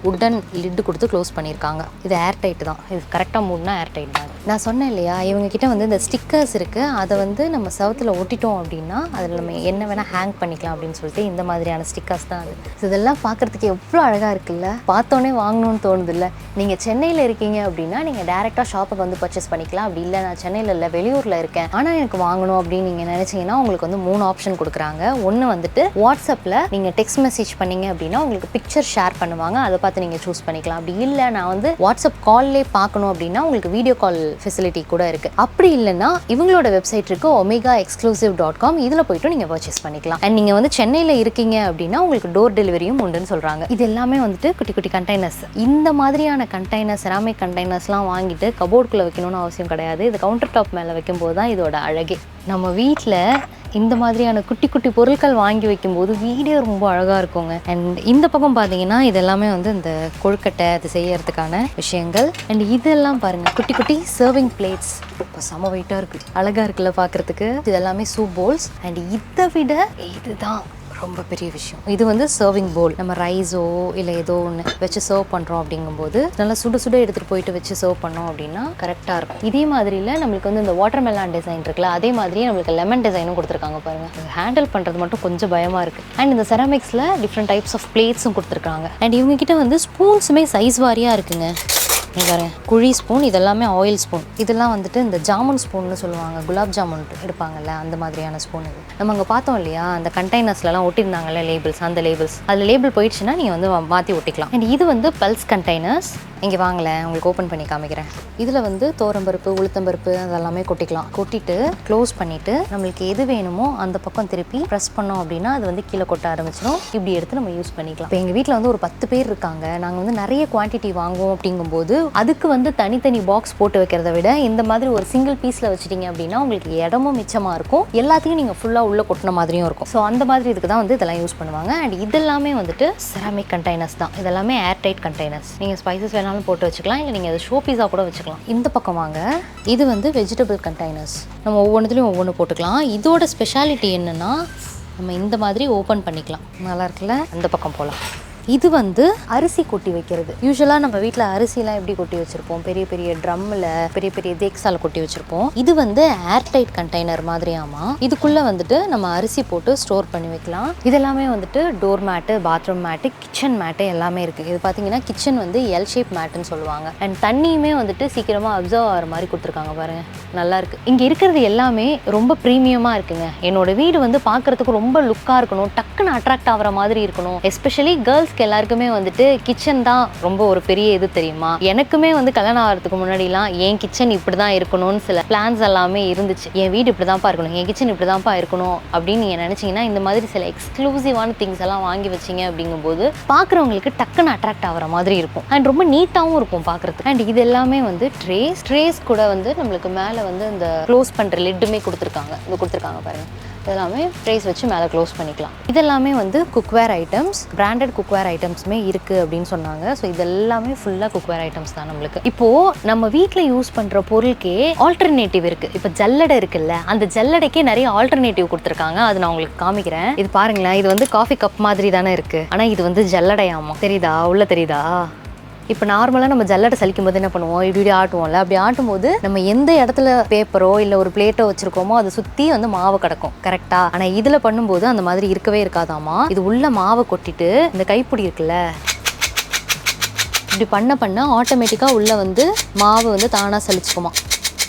உட்டன் லிட்டு கொடுத்து க்ளோஸ் பண்ணியிருக்காங்க. இது ஏர் டைட் தான். இது கரெக்டாக மூடினா ஏர் டைட் தான். நான் சொன்னேன் இல்லையா, இவங்ககிட்ட வந்து இந்த ஸ்டிக்கர்ஸ் இருக்குது. அதை வந்து நம்ம செவத்தில் ஒட்டிட்டோம் அப்படின்னா அதில் நம்ம என்ன வேணால் ஹேங் பண்ணிக்கலாம் அப்படின்னு சொல்லிட்டு இந்த மாதிரியான ஸ்டிக்கர்ஸ் தான் அது. இதெல்லாம் பார்க்குறதுக்கு எவ்வளோ அழகாக இருக்குல்ல, பார்த்தோன்னே வாங்கணும்னு தோணுது இல்லை. நீங்கள் சென்னையில் இருக்கீங்க அப்படின்னா நீங்கள் டேரெக்டாக ஷாப்புக்கு வந்து பர்ச்சேஸ் பண்ணிக்கலாம். அப்படி இல்லை நான் சென்னையில் இல்லை வெளியூரில் இருக்கேன் ஆனால் எனக்கு வாங்கணும் அப்படின்னு நீங்கள் நினச்சிங்கன்னா உங்களுக்கு வந்து 3 ஆப்ஷன் கொடுக்குறாங்க. ஒன்று வந்துட்டு வாட்ஸ்அப்பில் நீங்கள் டெக்ஸ்ட் மெசேஜ் பண்ணீங்க அப்படின்னா உங்களுக்கு பிக்சர் ஷேர் பண்ணுவாங்க, அதை பார்த்து நீங்கள் சூஸ் பண்ணிக்கலாம். அப்படி இல்லை நான் வந்து வாட்ஸ்அப் கால்லே பார்க்கணும் அப்படின்னா உங்களுக்கு வீடியோ கால் ஃபெசிலிட்டி கூட இருக்குது. அப்படி இல்லைன்னா இவங்களோட வெப்சைட் இருக்குது omegaexclusive.com. இதில் போய்ட்டு நீங்கள் பர்ச்சேஸ் பண்ணிக்கலாம். அண்ட் நீங்கள் வந்து சென்னையில் இருக்கீங்க அப்படின்னா உங்களுக்கு டோர் டெலிவரியும் உண்டுன்னு சொல்கிறாங்க. இது எல்லாமே வந்துட்டு குட்டி குட்டி கண்டெய்னர்ஸ். இந்த மாதிரியான கண்டெய்னர் செராமிக் கண்டெய்னர்ஸ்லாம் வாங்கிட்டு கபோர்டுக்குள்ளே வைக்கணும்னு அவசியம் கிடையாது. இது கவுண்டர் டாப் மேலே வைக்கும்போது தான் இதோட அழகே. நம்ம வீட்டில் இந்த மாதிரியான குட்டி குட்டி பொருட்கள் வாங்கி வைக்கும்போது வீடியோ ரொம்ப அழகாக இருக்குங்க. அண்ட் இந்த பக்கம் பார்த்தீங்கன்னா இது எல்லாமே வந்து இந்த கொழுக்கட்டை அது செய்யறதுக்கான விஷயங்கள். அண்ட் இதெல்லாம் பாருங்கள் குட்டி குட்டி சர்விங் பிளேட்ஸ். இப்போ செம வெயிட்டாக இருக்குது, அழகாக இருக்குல்ல பார்க்குறதுக்கு. இது எல்லாமே சூப் பவுல்ஸ். அண்ட் இதை விட இதுதான் ரொம்ப பெரிய விஷயம். இது வந்து சர்விங் போல். நம்ம ரைஸோ இல்லை ஏதோ ஒன்று வச்சு சர்வ் பண்ணுறோம் அப்படிங்கும்போது நல்லா சுட சுட எடுத்துகிட்டு போயிட்டு வச்சு சர்வ் பண்ணோம் அப்படின்னா கரெக்டாக இருக்கும். இதே மாதிரியில் நம்மளுக்கு வந்து இந்த வாட்டர் மெலான் டிசைன் இருக்குல்ல, அதே மாதிரியே நம்மளுக்கு லெமன் டிசைனும் கொடுத்துருக்காங்க பாருங்கள். ஹேண்டில் பண்ணுறது மட்டும் கொஞ்சம் பயமாக இருக்குது. அண்ட் இந்த செராமிக்ஸில் டிஃப்ரெண்ட் டைப்ஸ் ஆஃப் பிளேட்ஸும் கொடுத்துருக்காங்க. அண்ட் இவங்ககிட்ட வந்து ஸ்பூன்ஸுமே சைஸ் வாரியாக இருக்குங்க. பாருங்க, குழி ஸ்பூன், இதெல்லாமே ஆயில் ஸ்பூன். இதெல்லாம் வந்துட்டு இந்த ஜாமுன் ஸ்பூன்னு சொல்லுவாங்க, குலாப் ஜாமுன் எடுப்பாங்கல்ல அந்த மாதிரியான ஸ்பூன். இது நம்ம அங்கே பார்த்தோம் இல்லையா, அந்த கண்டெய்னர்ஸ்லாம் ஒட்டியிருந்தாங்கல்ல லேபிள்ஸ், அந்த லேபிள்ஸ் அதில் லேபிள் போயிடுச்சுன்னா நீங்கள் வந்து மாற்றி ஒட்டிக்கலாம். அண்ட் இது வந்து பல்ஸ் கண்டெய்னர்ஸ். இங்கே வாங்கலேன், உங்களுக்கு ஓப்பன் பண்ணி காமிக்கிறேன். இதில் வந்து தோரம்பருப்பு, உளுத்தம்பருப்பு அதெல்லாமே கொட்டிக்கலாம். கொட்டிட்டு க்ளோஸ் பண்ணிவிட்டு நம்மளுக்கு எது வேணுமோ அந்த பக்கம் திருப்பி ப்ரெஸ் பண்ணோம் அப்படின்னா அது வந்து கீழே கொட்ட ஆரம்பிச்சிடும். இப்படி எடுத்து நம்ம யூஸ் பண்ணிக்கலாம். இப்போ எங்கள் வீட்டில் வந்து ஒரு 10 பேர் இருக்காங்க. நாங்கள் வந்து நிறைய குவான்டிட்டி வாங்குவோம். அப்படிங்கும்போது அதுக்கு வந்து தனித்தனி பாக்ஸ் போட்டு வைக்கிறத விட இந்த மாதிரி ஒரு சிங்கிள் பீஸில் வச்சுட்டிங்க அப்படின்னா உங்களுக்கு இடமும் மிச்சமாக இருக்கும். எல்லாத்தையும் நீங்கள் ஃபுல்லாக உள்ளே கொட்டின மாதிரியும் இருக்கும். ஸோ அந்த மாதிரி இதுக்கு தான் வந்து இதெல்லாம் யூஸ் பண்ணுவாங்க. அண்ட் இதெல்லாமே வந்துட்டு செராமிக் கண்டெய்னர்ஸ் தான். இதெல்லாமே ஏர் டைட் கண்டெய்னர்ஸ். நீங்கள் ஸ்பைசஸ் வேணாலும் போட்டு வச்சுக்கலாம், இல்லை நீங்கள் அதை ஷோ பீஸா கூட வச்சுக்கலாம். இந்த பக்கம் வாங்க, இது வந்து வெஜிடபிள் கண்டெய்னர்ஸ். நம்ம ஒவ்வொன்றுத்துலையும் ஒவ்வொன்று போட்டுக்கலாம். இதோட ஸ்பெஷாலிட்டி என்னென்னா நம்ம இந்த மாதிரி ஓப்பன் பண்ணிக்கலாம். நல்லா இருக்குல்ல? அந்த பக்கம் போகலாம். இது வந்து அரிசி கொட்டி வைக்கிறது. யூஸ்வலாக நம்ம வீட்டில் அரிசிலாம் எப்படி கொட்டி வச்சுருப்போம், பெரிய பெரிய ட்ரம்மில் பெரிய பெரிய தேக்ஸால் கொட்டி வச்சுருப்போம். இது வந்து ஏர்டைட் கண்டெய்னர் மாதிரியாமா. இதுக்குள்ளே வந்துட்டு நம்ம அரிசி போட்டு ஸ்டோர் பண்ணி வைக்கலாம். இதெல்லாமே வந்துட்டு டோர் மேட்டு, பாத்ரூம் மேட்டு, கிச்சன் மேட்டு எல்லாமே இருக்குது. இது பார்த்தீங்கன்னா கிச்சன் வந்து எல் ஷேப் மேட்டுன்னு சொல்லுவாங்க. அண்ட் தண்ணியுமே வந்துட்டு சீக்கிரமாக அப்சர்வ் ஆகிற மாதிரி கொடுத்துருக்காங்க பாருங்கள், நல்லா இருக்குது. இங்கே இருக்கிறது எல்லாமே ரொம்ப ப்ரீமியமாக இருக்குங்க. என்னோட வீடு வந்து பார்க்குறதுக்கு ரொம்ப லுக்காக இருக்கணும், டக்குன்னு அட்ராக்ட் ஆகிற மாதிரி இருக்கணும். எஸ்பெஷலி கேர்ள்ஸ் எல்லாருக்குமே வந்துட்டு கிச்சன் தான் ரொம்ப ஒரு பெரிய இது தெரியுமா. எனக்குமே வந்து கல்யாணம் ஆகிறதுக்கு முன்னாடிலாம் என் கிச்சன் இப்படி தான் இருக்கணும்னு சில பிளான்ஸ் எல்லாமே இருந்துச்சு. என் வீடு இப்படி தான்ப்பா இருக்கணும், என் கிச்சன் இப்படி தான்ப்பா இருக்கணும் அப்படின்னு நீங்கள் நினச்சிங்கன்னா இந்த மாதிரி சில எக்ஸ்க்ளூசிவான திங்ஸ் எல்லாம் வாங்கி வச்சிங்க அப்படிங்கும்போது பார்க்குறவங்களுக்கு டக்குன்னு அட்ராக்ட் ஆகிற மாதிரி இருக்கும். அண்ட் ரொம்ப நீட்டாகவும் இருக்கும் பார்க்குறதுக்கு. அண்ட் இது எல்லாமே வந்து ட்ரேஸ் கூட வந்து நம்மளுக்கு மேலே வந்து இந்த க்ளோஸ் பண்ணுற லிட்டுமே கொடுத்துருக்காங்க. இது கொடுத்துருக்காங்க பாருங்கள். இதெல்லாமே ட்ரேஸ் வச்சு மேலே க்ளோஸ் பண்ணிக்கலாம். இதெல்லாமே வந்து குக்வேர் ஐட்டம்ஸ், பிராண்டட் குக்வேர் ஐட்டம்ஸுமே இருக்குது அப்படின்னு சொன்னாங்க. ஸோ இதெல்லாமே ஃபுல்லாக குக்வேர் ஐட்டம்ஸ் தான் நம்மளுக்கு. இப்போது நம்ம வீட்டில் யூஸ் பண்ணுற பொருளுக்கே ஆல்டர்னேட்டிவ் இருக்குது. இப்போ ஜல்லடை இருக்குல்ல, அந்த ஜல்லடைக்கே நிறைய ஆல்டர்னேட்டிவ் கொடுத்துருக்காங்க. அது நான் உங்களுக்கு காமிக்கிறேன். இது பாருங்களேன், இது வந்து காஃபி கப் மாதிரி தானே இருக்குது, ஆனால் இது வந்து ஜல்லடையாமா. தெரியுதா? உள்ள தெரியுதா? இப்போ நார்மலாக நம்ம ஜல்லடை சலிக்கும் போது என்ன பண்ணுவோம், இப்படி ஆட்டுவோம்ல. அப்படி ஆட்டும்போது நம்ம எந்த இடத்துல பேப்பரோ இல்லை ஒரு பிளேட்டோ வச்சுருக்கோமோ அதை சுற்றி வந்து மாவு கிடக்கும், கரெக்டாக. ஆனால் இதில் பண்ணும்போது அந்த மாதிரி இருக்கவே இருக்காதாமா. இது உள்ள மாவை கொட்டிட்டு இந்த கைப்பிடி இருக்குல்ல, இப்படி பண்ண ஆட்டோமேட்டிக்காக உள்ளே வந்து மாவு வந்து தானாக சலிச்சுக்குமா.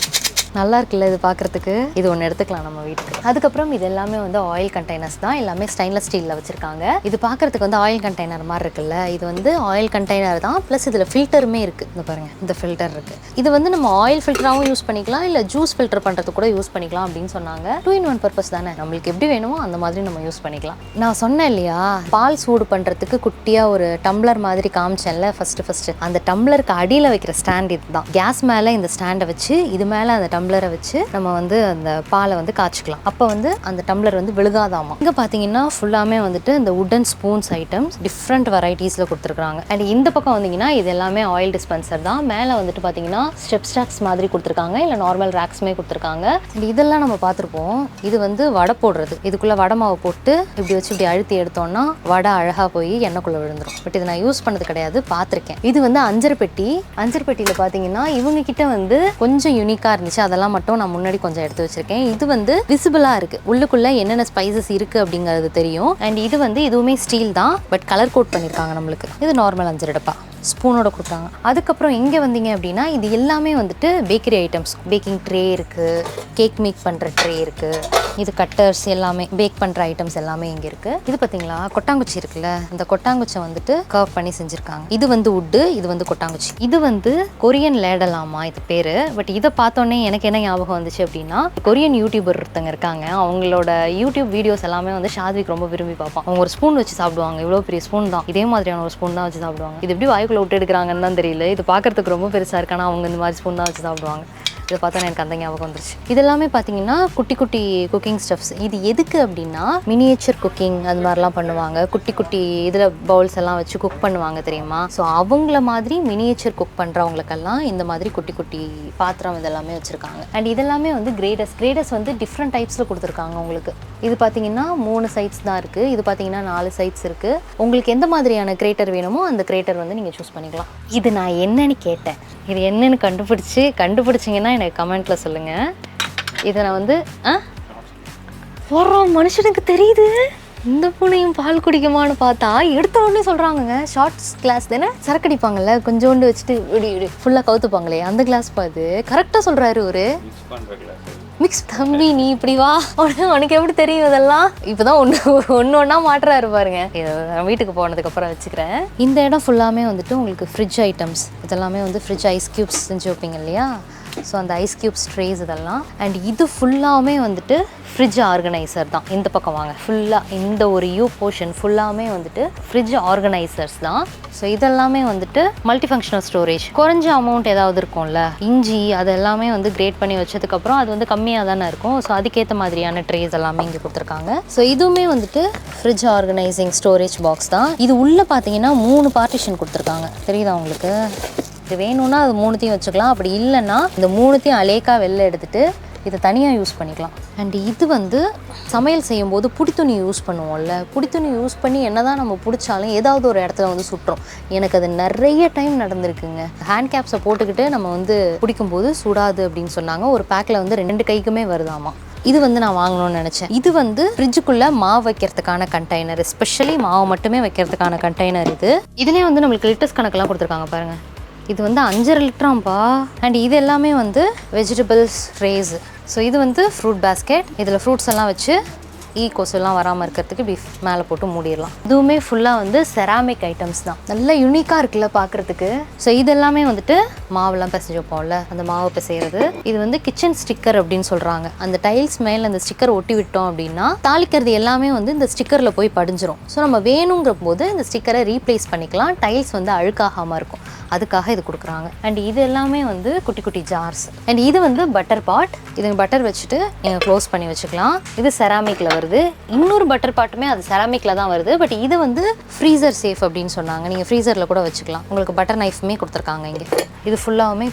நல்லா இருக்குல்ல இது பார்க்குறதுக்கு. இது ஒன்று எடுத்துக்கலாம் நம்ம வீட்டுக்கு. அதுக்கப்புறம் இது எல்லாமே வந்து ஆயில் கண்டெய்னர்ஸ் தான். எல்லாமே ஸ்டெயின்லெஸ் ஸ்டீலில் வச்சுருக்காங்க. இது பார்க்குறதுக்கு வந்து ஆயில் கண்டெய்னர் மாதிரி இருக்குல்ல, இது வந்து ஆயில் கண்டெய்னர் தான். ப்ளஸ் இதில் ஃபில்டருமே இருக்குது. இந்த பாருங்கள், இந்த ஃபில்டர் இருக்குது. இது வந்து நம்ம ஆயில் ஃபில்டராகவும் யூஸ் பண்ணிக்கலாம், இல்லை ஜூஸ் ஃபில்டர் பண்ணுறதுக்கு கூட யூஸ் பண்ணிக்கலாம் அப்படின்னு சொன்னாங்க. 2-in-1 பர்பஸ் தானே, நம்மளுக்கு எப்படி வேணுமோ அந்த மாதிரி நம்ம யூஸ் பண்ணிக்கலாம். நான் சொன்னேன் இல்லையா, பால் சூடு பண்ணுறதுக்கு குட்டியாக ஒரு டம்ளர் மாதிரி காமிச்சேன்ல ஃபஸ்ட்டு. அந்த டம்ளருக்கு அடியில் வைக்கிற ஸ்டாண்ட் இது தான். கேஸ் மேலே இந்த ஸ்டாண்டை வச்சு இது மேலே அந்த டம்ளரை வச்சு நம்ம வந்து அந்த பாலை வந்து காய்ச்சிக்கலாம். அப்போ வந்து அந்த டம்ளர் வந்து விழுகாதாமா. இங்கே பார்த்தீங்கன்னா ஃபுல்லாமே வந்துட்டு இந்த உட்டன் ஸ்பூன்ஸ் ஐட்டம்ஸ் டிஃப்ரெண்ட் வெரைட்டிஸில் கொடுத்துருக்காங்க. அண்ட் இந்த பக்கம் வந்தீங்கன்னா இது எல்லாமே ஆயில் டிஸ்பென்சர் தான். மேலே வந்துட்டு பார்த்தீங்கன்னா ஸ்டெப் ஸ்டாக்ஸ் மாதிரி கொடுத்துருக்காங்க, இல்லை நார்மல் ரேக்ஸுமே கொடுத்துருக்காங்க. அண்ட் இதெல்லாம் நம்ம பார்த்துருப்போம். இது வந்து வடை போடுறது. இதுக்குள்ளே வடை மாவு போட்டு இப்படி வச்சு இப்படி அழுத்தி எடுத்தோம்னா வடை அழகாக போய் எண்ணெய்க்குள்ளே விழுந்துடும். பட் இதை நான் யூஸ் பண்ணது கிடையாது, பார்த்துருக்கேன். இது வந்து அஞ்சரை பெட்டியில் பார்த்தீங்கன்னா இவங்க கிட்ட வந்து கொஞ்சம் யூனிக்காக இருந்துச்சு. அதெல்லாம் மட்டும் நான் முன்னாடி கொஞ்சம் எடுத்து வச்சிருக்கேன். இது வந்து விசிபிளா இருக்கு, உள்ளுக்குள்ள என்னென்ன ஸ்பைசஸ் இருக்கு அப்படிங்கிறது தெரியும். அண்ட் இது வந்து இதுவுமே ஸ்டீல் தான், பட் கலர் கோட் பண்ணிருக்காங்க நம்மளுக்கு. இது நார்மல் 5 டப்பா ஸ்பூனோட கொடுத்தாங்க. அதுக்கப்புறம் இங்கே வந்தீங்க அப்படின்னா இது எல்லாமே வந்துட்டு பேக்கரி ஐட்டம்ஸ். பேக்கிங் ட்ரே இருக்குது, கேக் மேக் பண்ணுற ட்ரே இருக்குது, இது கட்டர்ஸ் எல்லாமே பேக் பண்ணுற ஐட்டம்ஸ் எல்லாமே இங்கே இருக்குது. இது பார்த்தீங்களா கொட்டாங்குச்சி இருக்குல்ல, இந்த கொட்டாங்குச்சை வந்துட்டு கர்வ் பண்ணி செஞ்சுருக்காங்க. இது வந்து உட்டு, இது வந்து கொட்டாங்குச்சி. இது வந்து கொரியன் லேடலாமா இது பேர். பட் இதை பார்த்தோன்னே எனக்கு என்ன ஞாபகம் வந்துச்சு அப்படின்னா, கொரியன் யூடியூபர் ஒருத்தங்க இருக்காங்க, அவங்களோட யூடியூப் வீடியோஸ் எல்லாமே வந்து ஷாத்விக் ரொம்ப விரும்பி பார்ப்பான். அவங்க ஒரு ஸ்பூன் வச்சு சாப்பிடுவாங்க, இவ்வளோ பெரிய ஸ்பூன் தான், இதே மாதிரியான ஒரு ஸ்பூன் தான் வச்சு சாப்பிடுவாங்க. இது எப்படி வாய்க்குள்ள விட்டு எடுக்கிறாங்கன்னு தான் தெரியல. இது பார்க்கறதுக்கு ரொம்ப பெருசாக இருக்கு, ஆனால் அவங்க இந்த மாதிரி ஸ்பூன் தான் வச்சு சாப்பிடுவாங்க. இதை பார்த்தா எனக்கு அந்த ஞாபகம் வந்துருச்சு. இதெல்லாமே பார்த்தீங்கன்னா குட்டி குட்டி குக்கிங் ஸ்டப்ஸ். இது எதுக்கு அப்படின்னா மினியேச்சர் குக்கிங் அது மாதிரிலாம் பண்ணுவாங்க. குட்டி குட்டி இதில் பவுல்ஸ் எல்லாம் வச்சு குக் பண்ணுவாங்க தெரியுமா. ஸோ அவங்கள மாதிரி மினியேச்சர் குக் பண்ணுறவங்களுக்கெல்லாம் இந்த மாதிரி குட்டி குட்டி பாத்திரம் இதெல்லாமே வச்சுருக்காங்க. அண்ட் இதெல்லாமே வந்து கிரேடர்ஸ் வந்து டிஃப்ரெண்ட் டைப்ஸில் கொடுத்துருக்காங்க உங்களுக்கு. இது பார்த்தீங்கன்னா 3 சைட்ஸ் தான் இருக்குது, இது பார்த்தீங்கன்னா 4 சைட்ஸ் இருக்குது. உங்களுக்கு எந்த மாதிரியான கிரேட்டர் வேணுமோ அந்த கிரேட்டர் வந்து நீங்கள் சூஸ் பண்ணிக்கலாம். இது நான் என்னன்னு கேட்டேன், இது என்னன்னு கண்டுபிடிச்சிங்கன்னா எனக்கு கமெண்ட்டில் சொல்லுங்கள். இதை நான் வந்து வர்றோம் மனுஷனுக்கு தெரியுது. இந்த பூனையும் பால் குடிக்குமான்னு பார்த்தா எடுத்த உடனே சொல்கிறாங்கங்க, ஷார்ட்ஸ் கிளாஸ் தானே, சரக்கடிப்பாங்கல்ல கொஞ்சோண்டு வச்சுட்டு இப்படி ஃபுல்லாக கவுத்துப்பாங்களே அந்த கிளாஸ் பார்த்து கரெக்டாக சொல்கிறாரு ஒரு மிக்ஸ் தம்பி நீ இப்படி வா, உனக்கு எப்படி தெரியும் இதெல்லாம்? இப்போதான் ஒன்று ஒன்றா மாட்டுறாரு பாருங்க. வீட்டுக்கு போனதுக்கப்புறம் வச்சுக்கிறேன். இந்த இடம் ஃபுல்லாமே வந்துட்டு உங்களுக்கு ஃப்ரிட்ஜ் ஐட்டம்ஸ் இதெல்லாமே வந்து ஃப்ரிட்ஜ் ஐஸ் க்யூப்ஸ் செஞ்சு வைப்பீங்க இல்லையா? ஸோ அந்த ஐஸ் க்யூப்ஸ் ட்ரேஸ் இதெல்லாம். அண்ட் இது ஃபுல்லாமே வந்துட்டு ஃப்ரிட்ஜ் ஆர்கனைசர் தான். இந்த பக்கம் வாங்க, ஃபுல்லாக இந்த ஒரு போர்ஷன் ஃபுல்லாமே வந்துட்டு ஃப்ரிட்ஜ் ஆர்கனைசர்ஸ் தான். ஸோ இதெல்லாமே வந்துட்டு மல்டி ஃபங்க்ஷனல் ஸ்டோரேஜ். குறைஞ்ச அமௌண்ட் ஏதாவது இருக்கும்ல, இஞ்சி அது எல்லாமே வந்து கிரேட் பண்ணி வச்சதுக்கப்புறம் அது வந்து கம்மியாக தானே இருக்கும். ஸோ அதுக்கேற்ற மாதிரியான ட்ரேஸ் எல்லாமே இங்கே கொடுத்துருக்காங்க. ஸோ இதுவுமே வந்துட்டு ஃப்ரிட்ஜ் ஆர்கனைசிங் ஸ்டோரேஜ் பாக்ஸ் தான். இது உள்ளே பார்த்தீங்கன்னா 3 பார்ட்டிஷன் கொடுத்துருக்காங்க. தெரியுதா உங்களுக்கு? இது வேணும்னா அது 3த்தையும் வச்சுக்கலாம். அப்படி இல்லைன்னா இந்த 3த்தையும் அலேக்கா வெளில எடுத்துகிட்டு இதை தனியாக யூஸ் பண்ணிக்கலாம். அண்ட் இது வந்து சமையல் செய்யும்போது புடித்துணி யூஸ் பண்ணுவோம்ல, புடித்துணி யூஸ் பண்ணி என்ன தான் நம்ம பிடிச்சாலும் ஏதாவது ஒரு இடத்துல வந்து சுட்டுரும். எனக்கு அது நிறைய டைம் நடந்திருக்குங்க. ஹேண்ட் கேப்ஸை போட்டுக்கிட்டு நம்ம வந்து பிடிக்கும்போது சுடாது அப்படின்னு சொன்னாங்க. ஒரு பேக்கில் வந்து 2 கைக்குமே வருதாமா. இது வந்து நான் வாங்கணும்னு நினச்சேன். இது வந்து ஃப்ரிட்ஜுக்குள்ளே மாவு வைக்கிறதுக்கான கண்டெய்னர், எஸ்பெஷலி மாவு மட்டுமே வைக்கிறதுக்கான கண்டெய்னர். இதுலேயே வந்து நம்மளுக்கு லிட்டர்ஸ் கணக்கெல்லாம் கொடுத்துருக்காங்க பாருங்கள். இது வந்து 5.5 லிட்டராம்பா. அண்ட் இது எல்லாமே வந்து வெஜிடபிள்ஸ் ட்ரேஸ். ஸோ இது வந்து ஃப்ரூட் பேஸ்கெட். இதில் ஃப்ரூட்ஸ் எல்லாம் வச்சு கொசுலாம் வராமல் இருக்கிறதுக்கு இப்படி மேலே போட்டு மூடிடலாம். இதுவுமே ஃபுல்லாக வந்து செராமிக் ஐட்டம்ஸ் தான். நல்லா யூனிக்காக இருக்குல்ல பார்க்குறதுக்கு. ஸோ இதெல்லாமே வந்துட்டு மாவுலாம் பிசைஞ்சு வைப்போம்ல, அந்த மாவு பிசைகிறது. இது வந்து கிச்சன் ஸ்டிக்கர் அப்படின்னு சொல்கிறாங்க. அந்த டைல்ஸ் மேலே அந்த ஸ்டிக்கர் ஒட்டி விட்டோம் அப்படின்னா தாளிக்கிறது எல்லாமே வந்து இந்த ஸ்டிக்கரில் போய் படிஞ்சிரும். ஸோ நம்ம வேணுங்கிற போது இந்த ஸ்டிக்கரை ரீப்ளேஸ் பண்ணிக்கலாம். டைல்ஸ் வந்து அழுக்காகாமல் இருக்கும், அதுக்காக இது கொடுக்குறாங்க. அண்ட் இது எல்லாமே வந்து குட்டி குட்டி ஜார்ஸ். அண்ட் இது வந்து பட்டர் பாட். இது பட்டர் வச்சுட்டு நீங்கள் க்ளோஸ் பண்ணி வச்சுக்கலாம். இது செராமிக்கில் வருது. இன்னொரு பட்டர் பாட்டுமே அது செராமிக்கில் தான் வருது. பட் இது வந்து ஃப்ரீசர் சேஃப் அப்படின்னு சொன்னாங்க. நீங்கள் ஃப்ரீசரில் கூட வச்சுக்கலாம். உங்களுக்கு பட்டர் நைஃப்மே கொடுத்துருக்காங்க இங்கே. இது ஃபுல்லாகவுமே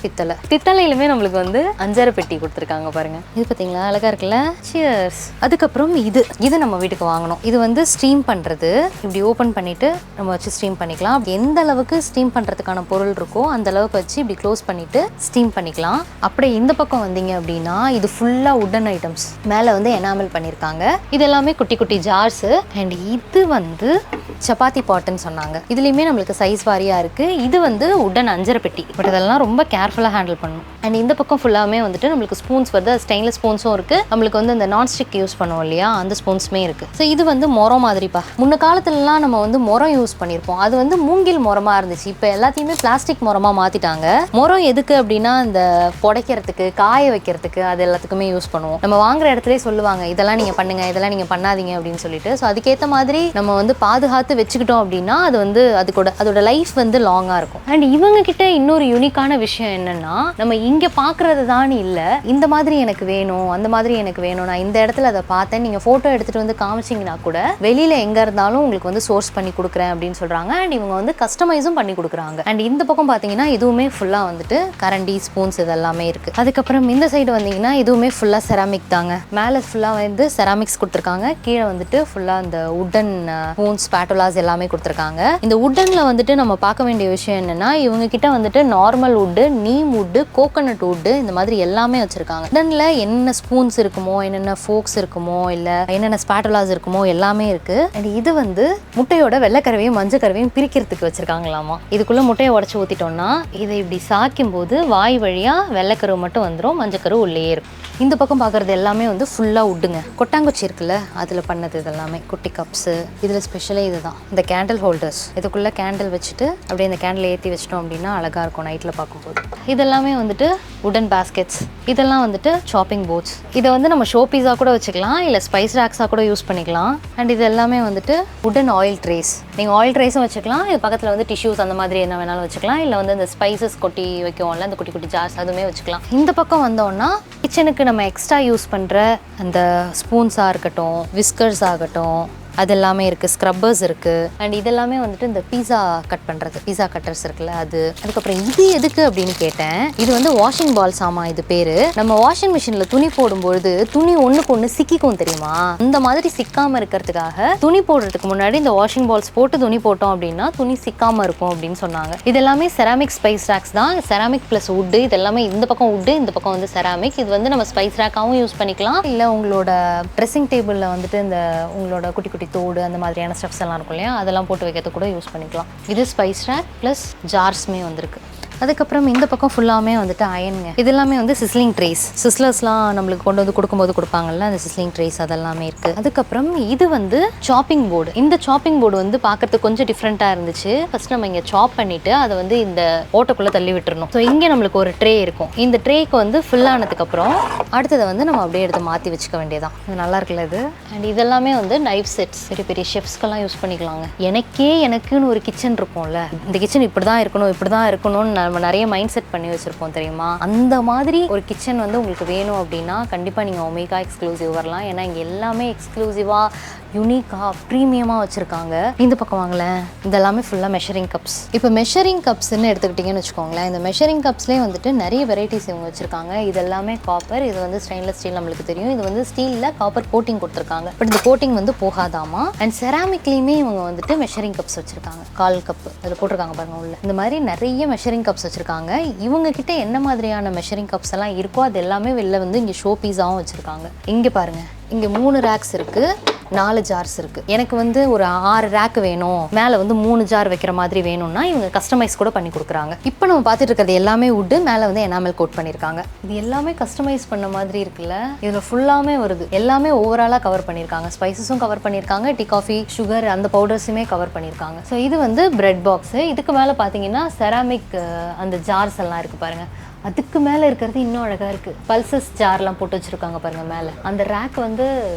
பித்தளையிலுமே நம்மளுக்கு வந்து 5.5 பெட்டி கொடுத்துருக்காங்க பாருங்கள். இது பார்த்தீங்களா அழகாக இருக்குல்ல? சியர்ஸ். அதுக்கப்புறம் இது நம்ம வீட்டுக்கு வாங்கணும். இது வந்து ஸ்டீம் பண்ணுறது. இப்படி ஓப்பன் பண்ணிவிட்டு நம்ம வச்சு ஸ்டீம் பண்ணிக்கலாம். எந்த அளவுக்கு ஸ்டீம் பண்ணுறதுக்கான பொருள் இருக்கோ அந்த அளவுக்கு வச்சு இப்படி க்ளோஸ் பண்ணிவிட்டு ஸ்டீம் பண்ணிக்கலாம். அப்படியே இந்த பக்கம் வந்தீங்க அப்படின்னா இது ஃபுல்லாக உட்டன் ஐட்டம்ஸ். மேலே வந்து எனாமல் பண்ணியிருக்காங்க. இது எல்லாமே குட்டி குட்டி ஜார்ஸு. அண்ட் இது வந்து சப்பாத்தி பாட்டுன்னு சொன்னாங்க. இதுலேயுமே நம்மளுக்கு சைஸ் வாரியாக இருக்குது. இது வந்து உட்டன் 5.5 பெட்டி. பட் இதெல்லாம் ரொம்ப கேர்ஃபுல்லாக ஹேண்டில் பண்ணணும். அண்ட் இந்த பக்கம் ஃபுல்லாமே வந்துட்டு நம்மளுக்கு ஸ்பூன்ஸ் வருது. ஸ்டெயின்லெஸ் ஸ்பூன்ஸும் இருக்குது. நம்மளுக்கு வந்து இந்த நான்ஸ்டிக் யூஸ் பண்ணுவோம் இல்லையா, அந்த ஸ்பூன்ஸுமே இருக்குது. ஸோ இது வந்து மொரம் மாதிரிப்பா. முன்ன காலத்துலலாம் நம்ம வந்து மொரம் யூஸ் பண்ணியிருப்போம். அது வந்து மூங்கில் மொரமாக இருந்துச்சு. இப்போ எல்லாத்தையுமே பிளாஸ்டிக் மொரமாக மாற்றிட்டாங்க. மொரம் எதுக்கு அப்படின்னா இந்த புடைக்கிறதுக்கு, காய வைக்கிறதுக்கு, அது எல்லாத்துக்குமே யூஸ் பண்ணுவோம். நம்ம வாங்குற இடத்துலேயே சொல்லுவாங்க இதெல்லாம் நீங்கள் பண்ணுங்க, இதெல்லாம் நீங்கள் பண்ணாதீங்க அப்படின்னு சொல்லிட்டு. ஸோ அதுக்கேற்ற மாதிரி நம்ம வந்து பாதுகாத்து வச்சுக்கிட்டோம் அப்படின்னா அது வந்து அதோட லைஃப் வந்து லாங்காக இருக்கும். அண்ட் இவங்க கிட்ட இன்னொரு யூனிக்கான விஷயம் என்னன்னா, நம்ம இங்கே பார்க்குறது தான் இல்லை, இந்த மாதிரி எனக்கு வேணும், அந்த மாதிரி எனக்கு வேணும், நான் இந்த இடத்துல அதை பார்த்தேன், நீங்கள் ஃபோட்டோ எடுத்துகிட்டு வந்து காமிச்சிங்கன்னா கூட வெளியில் எங்கே இருந்தாலும் உங்களுக்கு வந்து சோர்ஸ் பண்ணி கொடுக்குறேன் அப்படின்னு சொல்கிறாங்க. அண்ட் இவங்க வந்து கஸ்டமைஸும் பண்ணி கொடுக்குறாங்க. அண்ட் இந்த பக்கம் பார்த்தீங்கன்னா இதுவுமே ஃபுல்லாக வந்துட்டு கரண்டி, ஸ்பூன்ஸ் இதெல்லாமே இருக்குது. அதுக்கப்புறம் இந்த சைடு வந்தீங்கன்னா இதுவுமே ஃபுல்லாக செராமிக் தாங்க. மேலே ஃபுல்லாக வந்து செராமிக்ஸ் கொடுத்துருக்காங்க. கீழே வந்துட்டு ஃபுல்லாக இந்த உட்டன் ஸ்பூன்ஸ், ஸ்பாட்டுலாஸ் எல்லாமே கொடுத்துருக்காங்க. இந்த உட்டன்ல வந்துட்டு நம்ம பார்க்க வேண்டிய விஷயம் என்னன்னா, இவங்க கிட்ட வந்துட்டு normal wood, neem wood, coconut wood இந்த மாதிரி எல்லாமே வச்சிருக்காங்க. உட்டன்ல என்னென்ன ஸ்பூன்ஸ் இருக்குமோ, என்னென்ன ஃபோக்ஸ் இருக்குமோ, இல்லை என்னென்ன ஸ்பாட்டுலாஸ் இருக்குமோ எல்லாமே இருக்கு. அண்ட் இது வந்து முட்டையோட வெள்ளைக்கருவையும் மஞ்சக்கருவையும் பிரிக்கிறதுக்கு வச்சிருக்காங்களாமா. இதுக்குள்ள முட்டையை உடச்சி ஊற்றிட்டோம்னா இதை இப்படி சாக்கும் போது வாய் வழியா வெள்ளைக்கருவு மட்டும் வந்துடும், மஞ்சக்கருவு உள்ளே இருக்கும். இந்த பக்கம் பார்க்குறது எல்லாமே வந்து ஃபுல்லாக உட்டுங்க. கொட்டாங்குச்சி இருக்குல்ல, அதில் பண்ணது இதெல்லாமே. குட்டி கப்ஸு. இதில் ஸ்பெஷலே இதுதான், இந்த கேண்டில் ஹோல்டர்ஸ். இதுக்குள்ளே கேண்டில் வச்சுட்டு அப்படியே இந்த கேண்டில் ஏற்றி வச்சிட்டோம் அப்படின்னா அழகாக இருக்கும் நைட்டில் பார்க்கும்போது. இதெல்லாமே வந்துட்டு உடன் பேஸ்கெட்ஸ். இதெல்லாம் வந்துட்டு சாப்பிங் போர்ட்ஸ். இதை வந்து நம்ம ஷோ பீஸாக கூட வச்சுக்கலாம், இல்லை ஸ்பைஸ் ரேக்ஸாக கூட யூஸ் பண்ணிக்கலாம். அண்ட் இது எல்லாமே வந்துட்டு உடன் ஆயில் ட்ரேஸ். நீங்கள் ஆயில் ட்ரேஸும் வச்சுக்கலாம், இது பக்கத்தில் வந்து டிஷ்யூஸ் அந்த மாதிரி என்ன வேணாலும் வச்சுக்கலாம், இல்லை வந்து இந்த ஸ்பைசஸ் கொட்டி வைக்குவோம்ல அந்த குட்டி குட்டி ஜார்ஸ், அதுவுமே வச்சுக்கலாம். இந்த பக்கம் வந்தோன்னா கிச்சனுக்கு நம்ம எக்ஸ்ட்ரா யூஸ் பண்ணுற அந்த ஸ்பூன்ஸாக இருக்கட்டும், விஸ்கர்ஸ் ஆகட்டும், அது எல்லாமே இருக்குது. ஸ்க்ரப்பர்ஸ் இருக்குது. அண்ட் இதெல்லாமே வந்துட்டு இந்த பீஸா கட் பண்ணுறது, பீஸா கட்டர்ஸ் இருக்குல்ல அது. அதுக்கப்புறம் இது எதுக்கு அப்படின்னு கேட்டேன். இது வந்து வாஷிங் பால்ஸ். ஆமாம், இது பேர். நம்ம வாஷிங் மிஷினில் துணி போடும்பொழுது துணி ஒன்றுக்கு ஒன்று சிக்கிக்கும் தெரியுமா, அந்த மாதிரி சிக்காமல் இருக்கிறதுக்காக துணி போடுறதுக்கு முன்னாடி இந்த வாஷிங் பால்ஸ் போட்டு துணி போட்டோம் அப்படின்னா துணி சிக்காமல் இருக்கும் அப்படின்னு சொன்னாங்க. இது எல்லாமே செராமிக் ஸ்பைஸ் ரேக்ஸ் தான். Ceramic plus wood. இது எல்லாமே இந்த பக்கம் வுட்டு, இந்த பக்கம் வந்து செராமிக். இது வந்து நம்ம ஸ்பைஸ் ரேக்காகவும் யூஸ் பண்ணிக்கலாம், இல்லை உங்களோட ட்ரெஸ்ஸிங் டேபிளில் வந்துட்டு இந்த உங்களோட குட்டி குட்டி தோடு அந்த மாதிரியான ஸ்டெப்ஸ் எல்லாம் இருக்கும் இல்லையா, அதெல்லாம் போட்டு வைக்கிறது கூட யூஸ் பண்ணிக்கலாம். இது ஸ்பைஸ் ரேக் ப்ளஸ் ஜார்ஸ்மே வந்திருக்கு. அதுக்கப்புறம் இந்த பக்கம் ஃபுல்லாமே வந்துட்டு அயனுங்க. இது எல்லாமே வந்து சிஸ்லிங் ட்ரேஸ், சிஸ்லர்ஸ்லாம் நம்மளுக்கு கொண்டு வந்து கொடுக்கும்போது கொடுப்பாங்கல்ல, அந்த சிஸ்லிங் ட்ரேஸ் அதெல்லாமே இருக்குது. அதுக்கப்புறம் இது வந்து சாப்பிங் போர்டு. இந்த சாப்பிங் போர்டு வந்து பார்க்கறதுக்கு கொஞ்சம் டிஃப்ரெண்ட்டாக இருந்துச்சு. ஃபர்ஸ்ட் நம்ம இங்கே சாப் பண்ணிவிட்டு அதை வந்து இந்த ஓட்டக்குள்ளே தள்ளி விட்டுறணும். ஸோ இங்கே நம்மளுக்கு ஒரு ட்ரே இருக்கும். இந்த ட்ரேக்கு வந்து ஃபில் ஆனதுக்கப்புறம் அடுத்ததை வந்து நம்ம அப்படியே எடுத்து மாற்றி வச்சுக்க வேண்டியதான். இது நல்லா இருக்குல்ல இது. அண்ட் இதெல்லாமே வந்து நைஃப் செட்ஸ், பெரிய பெரிய ஷெஃப்ஸ்க்கெல்லாம் யூஸ் பண்ணிக்கலாங்க. எனக்குன்னு ஒரு கிச்சன் இருக்கும்ல, இந்த கிச்சன் இப்படி தான் இருக்கணும், இப்படி தான் இருக்கணும்னு நம்ம நிறைய மைண்ட் செட் பண்ணி வச்சுருப்போம் தெரியுமா. அந்த மாதிரி ஒரு கிச்சன் வந்து உங்களுக்கு வேணும் அப்படின்னா கண்டிப்பாக நீங்கள் ஒமேகா எக்ஸ்க்ளூசிவ் வரலாம். ஏன்னா இங்கே எல்லாமே எக்ஸ்க்ளூசிவாக யூனிக்காக ப்ரீமியமாக வச்சுருக்காங்க. இந்த பக்கம் வாங்கலேன், இதெல்லாமே ஃபுல்லாக மெஷரிங் கப்ஸ். இப்போ மெஷரிங் கப்ஸ்ன்னு எடுத்துக்கிட்டிங்கன்னு வச்சுக்கோங்களேன். இந்த மெஷரிங் கப்ஸ்லேயே வந்துட்டு நிறைய வெரைட்டிஸ் இவங்க வச்சுருக்காங்க. இது எல்லாமே காப்பர், இது வந்து ஸ்டெயின்லெஸ் ஸ்டீல் நம்மளுக்கு தெரியும். இது வந்து ஸ்டீலில் காப்பர் கோட்டிங் கொடுத்துருக்காங்க. பட் இந்த கோட்டிங் வந்து போகாதாமா. அண்ட் செராமிக்லேயுமே இவங்க வந்துட்டு மெஷரிங் கப்ஸ் வச்சுருக்காங்க. கால் கப்பு அதில் போட்டிருக்காங்க பாருங்க உள்ள. இந்த மாதிரி நிறைய மெஷரிங் கப்ஸ் வச்சுருக்காங்க. இவங்க கிட்ட என்ன மாதிரியான மெஷரிங் கப்ஸ் எல்லாம் இருக்கோ அது எல்லாமே வெளில வந்து இங்கே ஷோ பீஸாகவும் வச்சுருக்காங்க. இங்கே பாருங்கள், இங்கே 3 ரேக்ஸ் இருக்குது, 4 ஜார்ஸ் இருக்குது. எனக்கு வந்து ஒரு 6 ரேக் வேணும், மேலே வந்து 3 ஜார் வைக்கிற மாதிரி வேணும்னா இவங்க கஸ்டமைஸ் கூட பண்ணி கொடுக்குறாங்க. இப்போ நம்ம பார்த்துட்டு இருக்கிறது எல்லாமே வுட்டு, மேலே வந்து எனாமல் கோட் பண்ணியிருக்காங்க. இது எல்லாமே கஸ்டமைஸ் பண்ண மாதிரி இருக்குல்ல. இதில் ஃபுல்லாமே வருது, எல்லாமே ஓவராலாக கவர் பண்ணியிருக்காங்க. ஸ்பைசஸும் கவர் பண்ணியிருக்காங்க, டீ காஃபி சுகர் அந்த பவுடர்ஸுமே கவர் பண்ணியிருக்காங்க. ஸோ இது வந்து பிரெட் பாக்ஸு. இதுக்கு மேலே பார்த்தீங்கன்னா செராமிக் அந்த ஜார்ஸ் எல்லாம் இருக்குது பாருங்கள். அதுக்கு மேலே இருக்கிறது இன்னும் அழகாக இருக்குது. பல்சஸ் ஜார்லாம் போட்டு வச்சுருக்காங்க பாருங்கள் மேலே. அந்த ரேக் வந்து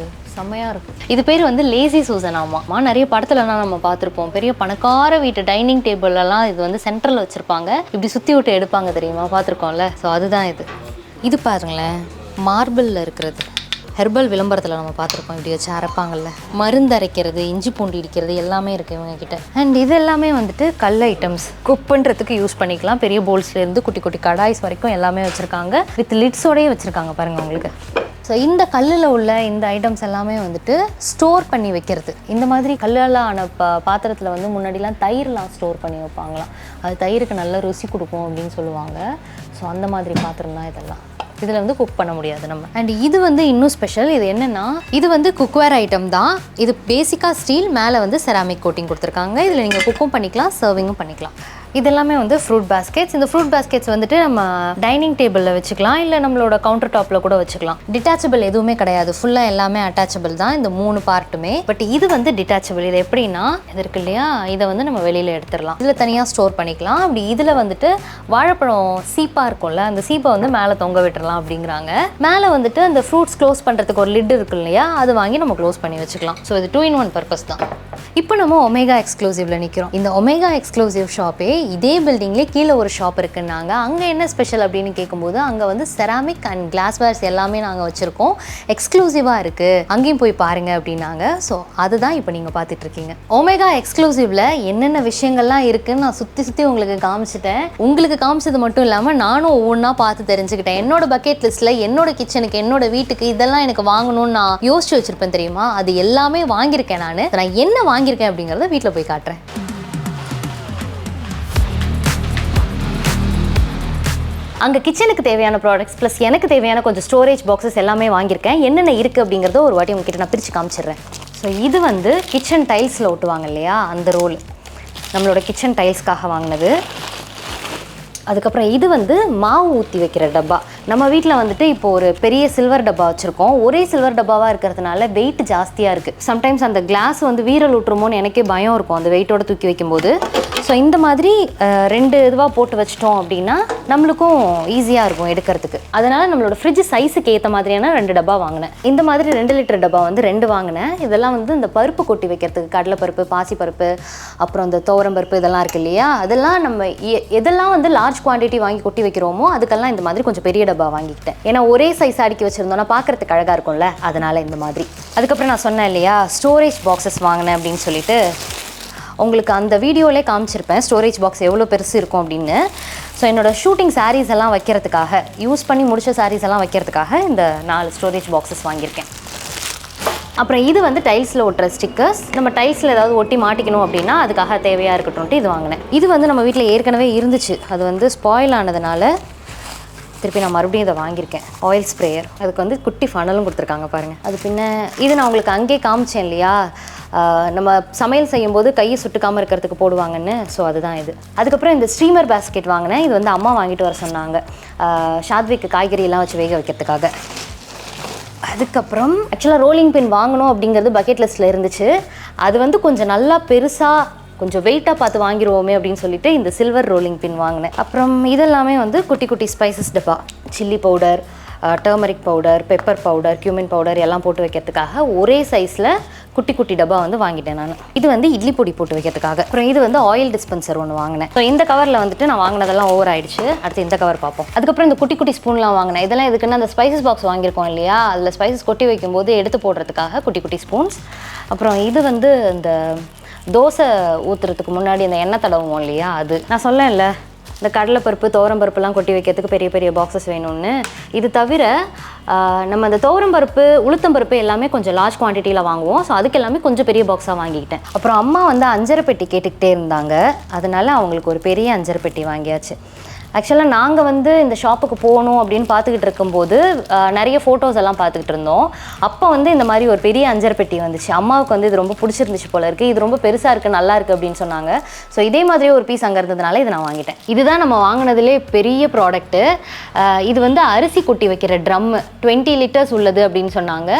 செம்மையாக இருக்கும். இது பேர் வந்து லேசி சூசன். ஆமாம், நிறைய படத்துலலாம் நம்ம பார்த்துருப்போம். பெரிய பணக்கார வீட்டு டைனிங் டேபிள்லாம் இது வந்து சென்டரில் வச்சுருப்பாங்க, இப்படி சுற்றி விட்டு எடுப்பாங்க தெரியுமா, பார்த்துருக்கோம்ல. ஸோ அதுதான் இது. இது பாருங்களேன், மார்பிளில் இருக்கிறது. ஹெர்பல் விளம்பரத்தில் நம்ம பார்த்துருப்போம், இப்படி வச்சு அரைப்பாங்கல்ல. மருந்து அரைக்கிறது, இஞ்சி பூண்டு இடிக்கிறது எல்லாமே இருக்குது இவங்ககிட்ட. அண்ட் இது எல்லாமே வந்துட்டு கல் ஐட்டம்ஸ், குக் பண்ணுறதுக்கு யூஸ் பண்ணிக்கலாம். பெரிய போல்ஸ்லேருந்து குட்டி குட்டி கடாய்ஸ் வரைக்கும் எல்லாமே வச்சுருக்காங்க. வித் லிட்ஸோடையே வச்சுருக்காங்க பாருங்கள் உங்களுக்கு. ஸோ இந்த கல்லில் உள்ள இந்த ஐட்டம்ஸ் எல்லாமே வந்துட்டு ஸ்டோர் பண்ணி வைக்கிறது. இந்த மாதிரி கல்லால் ஆன பாத்திரத்தில் வந்து முன்னாடிலாம் தயிர்லாம் ஸ்டோர் பண்ணி வைப்பாங்களாம். அது தயிருக்கு நல்ல ருசி கொடுக்கும் அப்படின்னு சொல்லுவாங்க. ஸோ அந்த மாதிரி பாத்திரம் தான் இதெல்லாம். இதில் வந்து குக் பண்ண முடியாது நம்ம. அண்ட் இது வந்து இன்னும் ஸ்பெஷல். இது என்னென்னா, இது வந்து குக்வேர் ஐட்டம் தான். இது பேசிக்காக ஸ்டீல், மேலே வந்து செராமிக் கோட்டிங் கொடுத்துருக்காங்க. இதில் நீங்கள் குக்கும் பண்ணிக்கலாம், சர்விங்கும் பண்ணிக்கலாம். இது எல்லாமே வந்து ஃப்ரூட் பேஸ்கெட்ஸ். இந்த ஃப்ரூட் பேஸ்கெட்ஸ் வந்துட்டு நம்ம டைனிங் டேபிளில் வச்சுக்கலாம், இல்லை நம்மளோட கவுண்டர் டாப்பில் கூட வச்சுக்கலாம். டிட்டாச்சபிள் எதுவுமே கிடையாது, ஃபுல்லாக எல்லாமே அட்டாச்சபிள் தான் இந்த 3 பார்ட்டுமே. பட் இது வந்து டிட்டாச்சபிள். இது எப்படின்னா, இது இருக்கு இல்லையா, இதை வந்து நம்ம வெளியில் எடுத்துடலாம், இதில் தனியாக ஸ்டோர் பண்ணிக்கலாம். அப்படி இதில் வந்துட்டு வாழைப்பழம் சீப்பாக இருக்கும்ல, அந்த சீப்பை வந்து மேலே தொங்க விட்டுறலாம் அப்படிங்கிறாங்க. மேலே வந்துட்டு அந்த ஃப்ரூட்ஸ் க்ளோஸ் பண்ணுறதுக்கு ஒரு லிட் இருக்கு இல்லையா, அது வாங்கி நம்ம க்ளோஸ் பண்ணி வச்சுக்கலாம். ஸோ இது 2-in-1 பர்பஸ் தான். இப்போ நம்ம ஒமேகா எக்ஸ்க்ளூசிவ்ல நிற்கிறோம். இந்த ஒமேகா எக்ஸ்க்ளூசிவ் ஷாப்பே இதே பில்டிங்லேயே கீழே ஒரு ஷாப் இருக்குன்னாங்க. அங்கே என்ன ஸ்பெஷல் அப்படின்னு கேட்கும்போது, அங்கே வந்து செராமிக் அண்ட் கிளாஸ்வேர்ஸ் எல்லாமே நாங்கள் வச்சுருக்கோம், எக்ஸ்க்ளூசிவாக இருக்குது, அங்கேயும் போய் பாருங்கள் அப்படின்னாங்க. ஸோ அதுதான் இப்போ நீங்கள் பார்த்துட்டு இருக்கீங்க. ஒமேகா எக்ஸ்க்ளூசிவ்ல என்னென்ன விஷயங்கள்லாம் இருக்குன்னு நான் சுற்றி உங்களுக்கு காமிச்சிட்டேன். உங்களுக்கு காமிச்சது மட்டும் இல்லாமல் நானும் ஒவ்வொன்றா பார்த்து தெரிஞ்சுக்கிட்டேன். என்னோட பக்கெட் லிஸ்ட்டில் என்னோட கிச்சனுக்கு, என்னோட வீட்டுக்கு இதெல்லாம் எனக்கு வாங்கணும்னு நான் யோசிச்சு வச்சுருப்பேன் தெரியுமா, அது எல்லாமே வாங்கியிருக்கேன். நான் என்ன வாங்கியிருக்கேன் அப்படிங்கிறத வீட்டில் போய் காட்டுறேன். அங்கே கிச்சனுக்கு தேவையான ப்ராடக்ட்ஸ் ப்ளஸ் எனக்கு தேவையான கொஞ்சம் ஸ்டோரேஜ் பாக்ஸஸ் எல்லாமே வாங்கியிருக்கேன். என்னென்ன இருக்குது அப்படிங்கிறத ஒரு வாட்டி உங்ககிட்ட நான் பிரித்து காமிச்சிடுறேன். ஸோ இது வந்து கிச்சன் டைல்ஸில் ஒட்டுவாங்க இல்லையா, அந்த ரோல் நம்மளோட கிச்சன் டைல்ஸ்க்காக வாங்கினது. அதுக்கப்புறம் இது வந்து மாவு ஊற்றி வைக்கிற டப்பா. நம்ம வீட்டில் வந்துட்டு இப்போ ஒரு பெரிய சில்வர் டப்பா வச்சுருக்கோம். ஒரே சில்வர் டப்பாவாக இருக்கிறதுனால வெயிட் ஜாஸ்தியாக இருக்குது. சம்டைம்ஸ் அந்த கிளாஸ் வந்து வீரல் விட்டுருமோன்னு எனக்கே பயம் இருக்கும் அந்த வெயிட்டோட தூக்கி வைக்கும்போது. ஸோ இந்த மாதிரி 2 இதுவாக போட்டு வச்சிட்டோம் அப்படின்னா நம்மளுக்கும் ஈஸியாக இருக்கும் எடுக்கிறதுக்கு. அதனால் நம்மளோட ஃப்ரிட்ஜ் சைஸுக்கு ஏற்ற மாதிரியான 2 டப்பா வாங்கினேன். இந்த மாதிரி 2 லிட்டர் டப்பா வந்து 2 வாங்கினேன். இதெல்லாம் வந்து இந்த பருப்பு கொட்டி வைக்கிறதுக்கு, கடலைப்பருப்பு, பாசிப்பருப்பு, அப்புறம் இந்த துவரம்பருப்பு இதெல்லாம் இருக்குது இல்லையா, அதெல்லாம் நம்ம எதெல்லாம் வந்து லார்ஜ் குவான்டிட்டி வாங்கி கொட்டி வைக்கிறோமோ அதுக்கெல்லாம் இந்த மாதிரி கொஞ்சம் பெரிய டப்பா வாங்கிக்கிட்டேன். ஏன்னா ஒரே சைஸ் அடுக்கி வச்சுருந்தோன்னா பார்க்குறதுக்கு அழகாக இருக்கும்ல, அதனால் இந்த மாதிரி. அதுக்கப்புறம் நான் சொன்னேன் இல்லையா ஸ்டோரேஜ் பாக்ஸஸ் வாங்கினேன் அப்படின்னு சொல்லிட்டு, உங்களுக்கு அந்த வீடியோவிலே காமிச்சிருப்பேன் ஸ்டோரேஜ் பாக்ஸ் எவ்வளோ பெருசு இருக்கும் அப்படின்னு. ஸோ என்னோடய ஷூட்டிங் சாரீஸ் எல்லாம் வைக்கிறதுக்காக, யூஸ் பண்ணி முடித்த சாரீஸ் எல்லாம் வைக்கிறதுக்காக இந்த 4 ஸ்டோரேஜ் பாக்ஸஸ் வாங்கியிருக்கேன். அப்புறம் இது வந்து டைல்ஸில் ஒட்டுற ஸ்டிக்கர்ஸ். நம்ம டைல்ஸில் ஏதாவது ஒட்டி மாட்டிக்கணும் அப்படின்னா அதுக்காக தேவையாக இருக்கட்டும்ட்டு இது வாங்கினேன். இது வந்து நம்ம வீட்டில் ஏற்கனவே இருந்துச்சு, அது வந்து ஸ்பாயில் ஆனதுனால திருப்பி நான் மறுபடியும் இதை வாங்கியிருக்கேன். ஆயில் ஸ்ப்ரேயர், அதுக்கு வந்து குட்டி ஃபனலும் கொடுத்துருக்காங்க பாருங்கள். அது பின்ன இது நான் உங்களுக்கு அங்கேயே காமிச்சேன் இல்லையா, நம்ம சமையல் செய்யும்போது கையை சுட்டுக்காமல் இருக்கிறதுக்கு போடுவாங்கன்னு. ஸோ அதுதான் இது. அதுக்கப்புறம் இந்த ஸ்ட்ரீமர் பேஸ்கெட் வாங்கினேன். இது வந்து அம்மா வாங்கிட்டு வர சொன்னாங்க ஷாத்விக்கு காய்கறியெல்லாம் வச்சு வேக வைக்கிறதுக்காக. அதுக்கப்புறம் ஆக்சுவலாக ரோலிங் பின் வாங்கணும் அப்படிங்கிறது பக்கெட் லிஸ்ட்டில் இருந்துச்சு. அது வந்து கொஞ்சம் நல்லா பெருசாக கொஞ்சம் வெயிட்டாக பார்த்து வாங்கிடுவோமே அப்படின்னு சொல்லிட்டு இந்த சில்வர் ரோலிங் பின் வாங்கினேன். அப்புறம் இதெல்லாமே வந்து குட்டி குட்டி ஸ்பைசஸ் டப்பா, chilli powder, turmeric powder, pepper powder, cumin powder எல்லாம் போட்டு வைக்கிறதுக்காக ஒரே சைஸில் குட்டி குட்டி டப்பா வந்து வாங்கிட்டேன் நான். இது வந்து இட்லி பொடி போட்டு வைக்கிறதுக்காக. அப்புறம் இது வந்து ஆயில் டிஸ்பென்சர் ஒன்று வாங்கினேன். ஸோ இந்த கவரில் வந்துட்டு நான் வாங்கினதெல்லாம் ஓவர் ஆயிடுச்சு. அடுத்து இந்த கவர் பார்ப்போம். அதுக்கப்புறம் இந்த குட்டி குட்டி ஸ்பூன்லாம் வாங்கினேன். இதெல்லாம் எதுக்குன்னா அந்த ஸ்பைசஸ் பாக்ஸ் வாங்கியிருக்கோம் இல்லையா, அதில் ஸ்பைசஸ் கொட்டி வைக்கும்போது எடுத்து போடுறதுக்காக குட்டி குட்டி ஸ்பூன்ஸ். அப்புறம் இது வந்து இந்த தோசை ஊற்றுறதுக்கு முன்னாடி அந்த எண்ணெய் தடவுவோம் இல்லையா, அது நான் சொல்லேன்ல இந்த கடலைப்பருப்பு துவரம்பருப்புலாம் கொட்டி வைக்கிறதுக்கு பெரிய பெரிய பாக்ஸஸ் வேணும்னு. இது தவிர நம்ம அந்த துவரம்பருப்பு உளுத்தம்பருப்பு எல்லாமே கொஞ்சம் லார்ஜ் குவான்டிட்டியில் வாங்குவோம். ஸோ அதுக்கு எல்லாமே கொஞ்சம் பெரிய பாக்ஸாக வாங்கிக்கிட்டேன். அப்புறம் அம்மா வந்து அஞ்சரை பெட்டி கேட்டுக்கிட்டே இருந்தாங்க, அதனால அவங்களுக்கு ஒரு பெரிய அஞ்சரை பெட்டி வாங்கியாச்சு. ஆக்சுவலாக நாங்கள் வந்து இந்த ஷாப்புக்கு போகணும் அப்படின்னு பார்த்துக்கிட்டு இருக்கும்போது நிறைய ஃபோட்டோஸ் எல்லாம் பார்த்துக்கிட்டு இருந்தோம். அப்போ வந்து இந்த மாதிரி ஒரு பெரிய அஞ்சரை பெட்டி வந்துச்சு. அம்மாவுக்கு வந்து இது ரொம்ப பிடிச்சிருந்துச்சு போல இருக்குது. இது ரொம்ப பெருசாக இருக்குது, நல்லா இருக்குது அப்படின்னு சொன்னாங்க. ஸோ இதே மாதிரியே ஒரு பீஸ் அங்கே இருந்ததுனால இதை நான் வாங்கிட்டேன். இதுதான் நம்ம வாங்கினதுலே பெரிய ப்ராடக்ட்டு. இது வந்து அரிசி கொட்டி வைக்கிற ட்ரம்மு 20 லிட்டர்ஸ் உள்ளது அப்படின்னு சொன்னாங்க.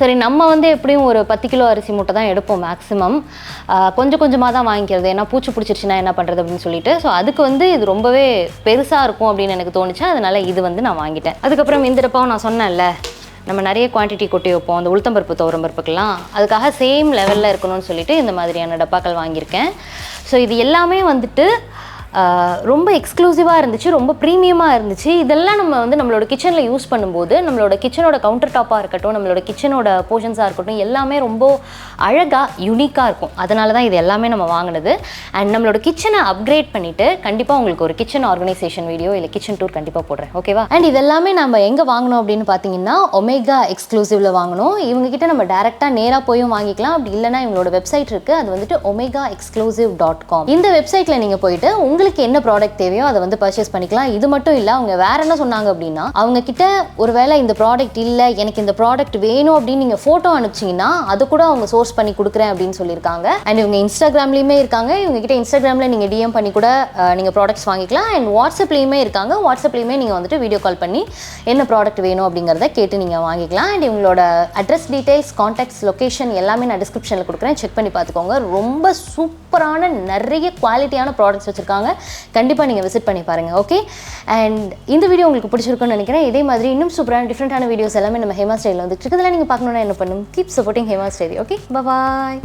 சரி, நம்ம வந்து எப்படியும் ஒரு 10 கிலோ அரிசி மூட்டை தான் எடுப்போம் மேக்ஸிமம். கொஞ்சம் கொஞ்சமாக தான் வாங்கிக்கிறது, ஏன்னா பூச்சி பிடிச்சிருச்சுன்னா என்ன பண்ணுறது அப்படின்னு சொல்லிட்டு. ஸோ அதுக்கு வந்து இது ரொம்பவே பெருசாக இருக்கும் அப்படின்னு எனக்கு தோணுச்சு. அதனால் இது வந்து நான் வாங்கிட்டேன். அதுக்கப்புறம் இந்த டப்பாவும் நான் சொன்னேன்ல, நம்ம நிறைய குவான்டிட்டி கொட்டி வைப்போம் அந்த உளுத்தம்பருப்பு துவரம்பருப்புக்கெல்லாம், அதுக்காக சேம் லெவலில் இருக்கணும்னு சொல்லிட்டு இந்த மாதிரியான டப்பாக்கள் வாங்கியிருக்கேன். ஸோ இது எல்லாமே வந்துட்டு ரொம்ப எக்ஸ்க்ளூசிவாக இருந்துச்சு, ரொம்ப ப்ரீமியமாக இருந்துச்சு. இதெல்லாம் நம்ம வந்து நம்மளோட கிச்சனில் யூஸ் பண்ணும்போது நம்மளோட கிச்சனோட கவுண்டர் டாப்பாக இருக்கட்டும், நம்மளோட கிச்சனோட போர்ஷன்ஸாக இருக்கட்டும், எல்லாமே ரொம்ப அழகாக யூனிக்காக இருக்கும். அதனால தான் இது எல்லாமே நம்ம வாங்கினது. அண்ட் நம்மளோட கிச்சனை அப்கிரேட் பண்ணிவிட்டு கண்டிப்பாக உங்களுக்கு ஒரு கிச்சன் ஆர்கனைசேஷன் வீடியோ இல்லை கிச்சன் டூர் கண்டிப்பாக போடுறேன், ஓகேவா? அண்ட் இதெல்லாமே நம்ம எங்கே வாங்கினோம் அப்படின்னு பார்த்தீங்கன்னா ஒமேகா எக்ஸ்க்ளூசிவில் வாங்கினோம். இவங்ககிட்ட நம்ம டேரெக்டாக நேராக போயும் வாங்கிக்கலாம். அப்படி இல்லைனா இவங்களோட வெப்சைட் இருக்குது, அது வந்துட்டு omegaexclusive.com. இந்த வெப்சைட்டில் நீங்கள் போயிட்டு உங்களுக்கு என்ன ப்ராடக்ட் தேவையோ அதை வந்து பர்ச்சேஸ் பண்ணிக்கலாம். இது மட்டும் இல்லை, அவங்க வேற என்ன சொன்னாங்க அப்படின்னா, அவங்க கிட்ட ஒருவேளை இந்த ப்ராடக்ட் இல்லை, எனக்கு இந்த ப்ராடக்ட் வேணும் அப்படின்னு நீங்கள் ஃபோட்டோ அனுப்பிச்சிங்கன்னா அது கூட அவங்க சோர்ஸ் பண்ணி கொடுக்குறேன் அப்படின்னு சொல்லியிருக்காங்க. அண்ட் இவங்க இன்ஸ்டாகிராம்லேயுமே இருக்காங்க. இவங்க கிட்ட இன்ஸ்டாகிராமில் நீங்கள் டிஎம் பண்ணி கூட நீங்கள் ப்ராடக்ட்ஸ் வாங்கிக்கலாம். அண்ட் வாட்ஸ்அப்லேயுமே இருக்காங்க. வாட்ஸ்அப்லேயுமே நீங்கள் வந்துட்டு வீடியோ கால் பண்ணி என்ன ப்ராடக்ட் வேணும் அப்படிங்கிறத கேட்டு நீங்கள் வாங்கிக்கலாம். அண்ட் இவங்களோட அட்ரஸ் டீடைல்ஸ், கான்டாக்ட்ஸ், லொக்கேஷன் எல்லாமே நான் டிஸ்கிரிப்ஷனில் கொடுக்குறேன், செக் பண்ணி பார்த்துக்கோங்க. ரொம்ப சூப்பரான நிறைய குவாலிட்டியான ப்ராடக்ட்ஸ் வச்சுருக்காங்க. கண்டிப்பாக நீங்கள் விசிட் பண்ணி பாருங்கள், ஓகே? அண்ட் இந்த வீடியோ உங்களுக்கு பிடிச்சிருக்குன்னு நினைக்கிறேன். இதே மாதிரி இன்னும் சூப்பரான டிஃப்ரெண்ட்டான வீடியோஸ் எல்லாமே நம்ம ஹேமா ஸ்டைலில் வந்துட்டு இருக்கிறதுல நீங்கள் பார்க்கணுன்னா என்ன பண்ணும், keep supporting Hema style, okay? பாய்.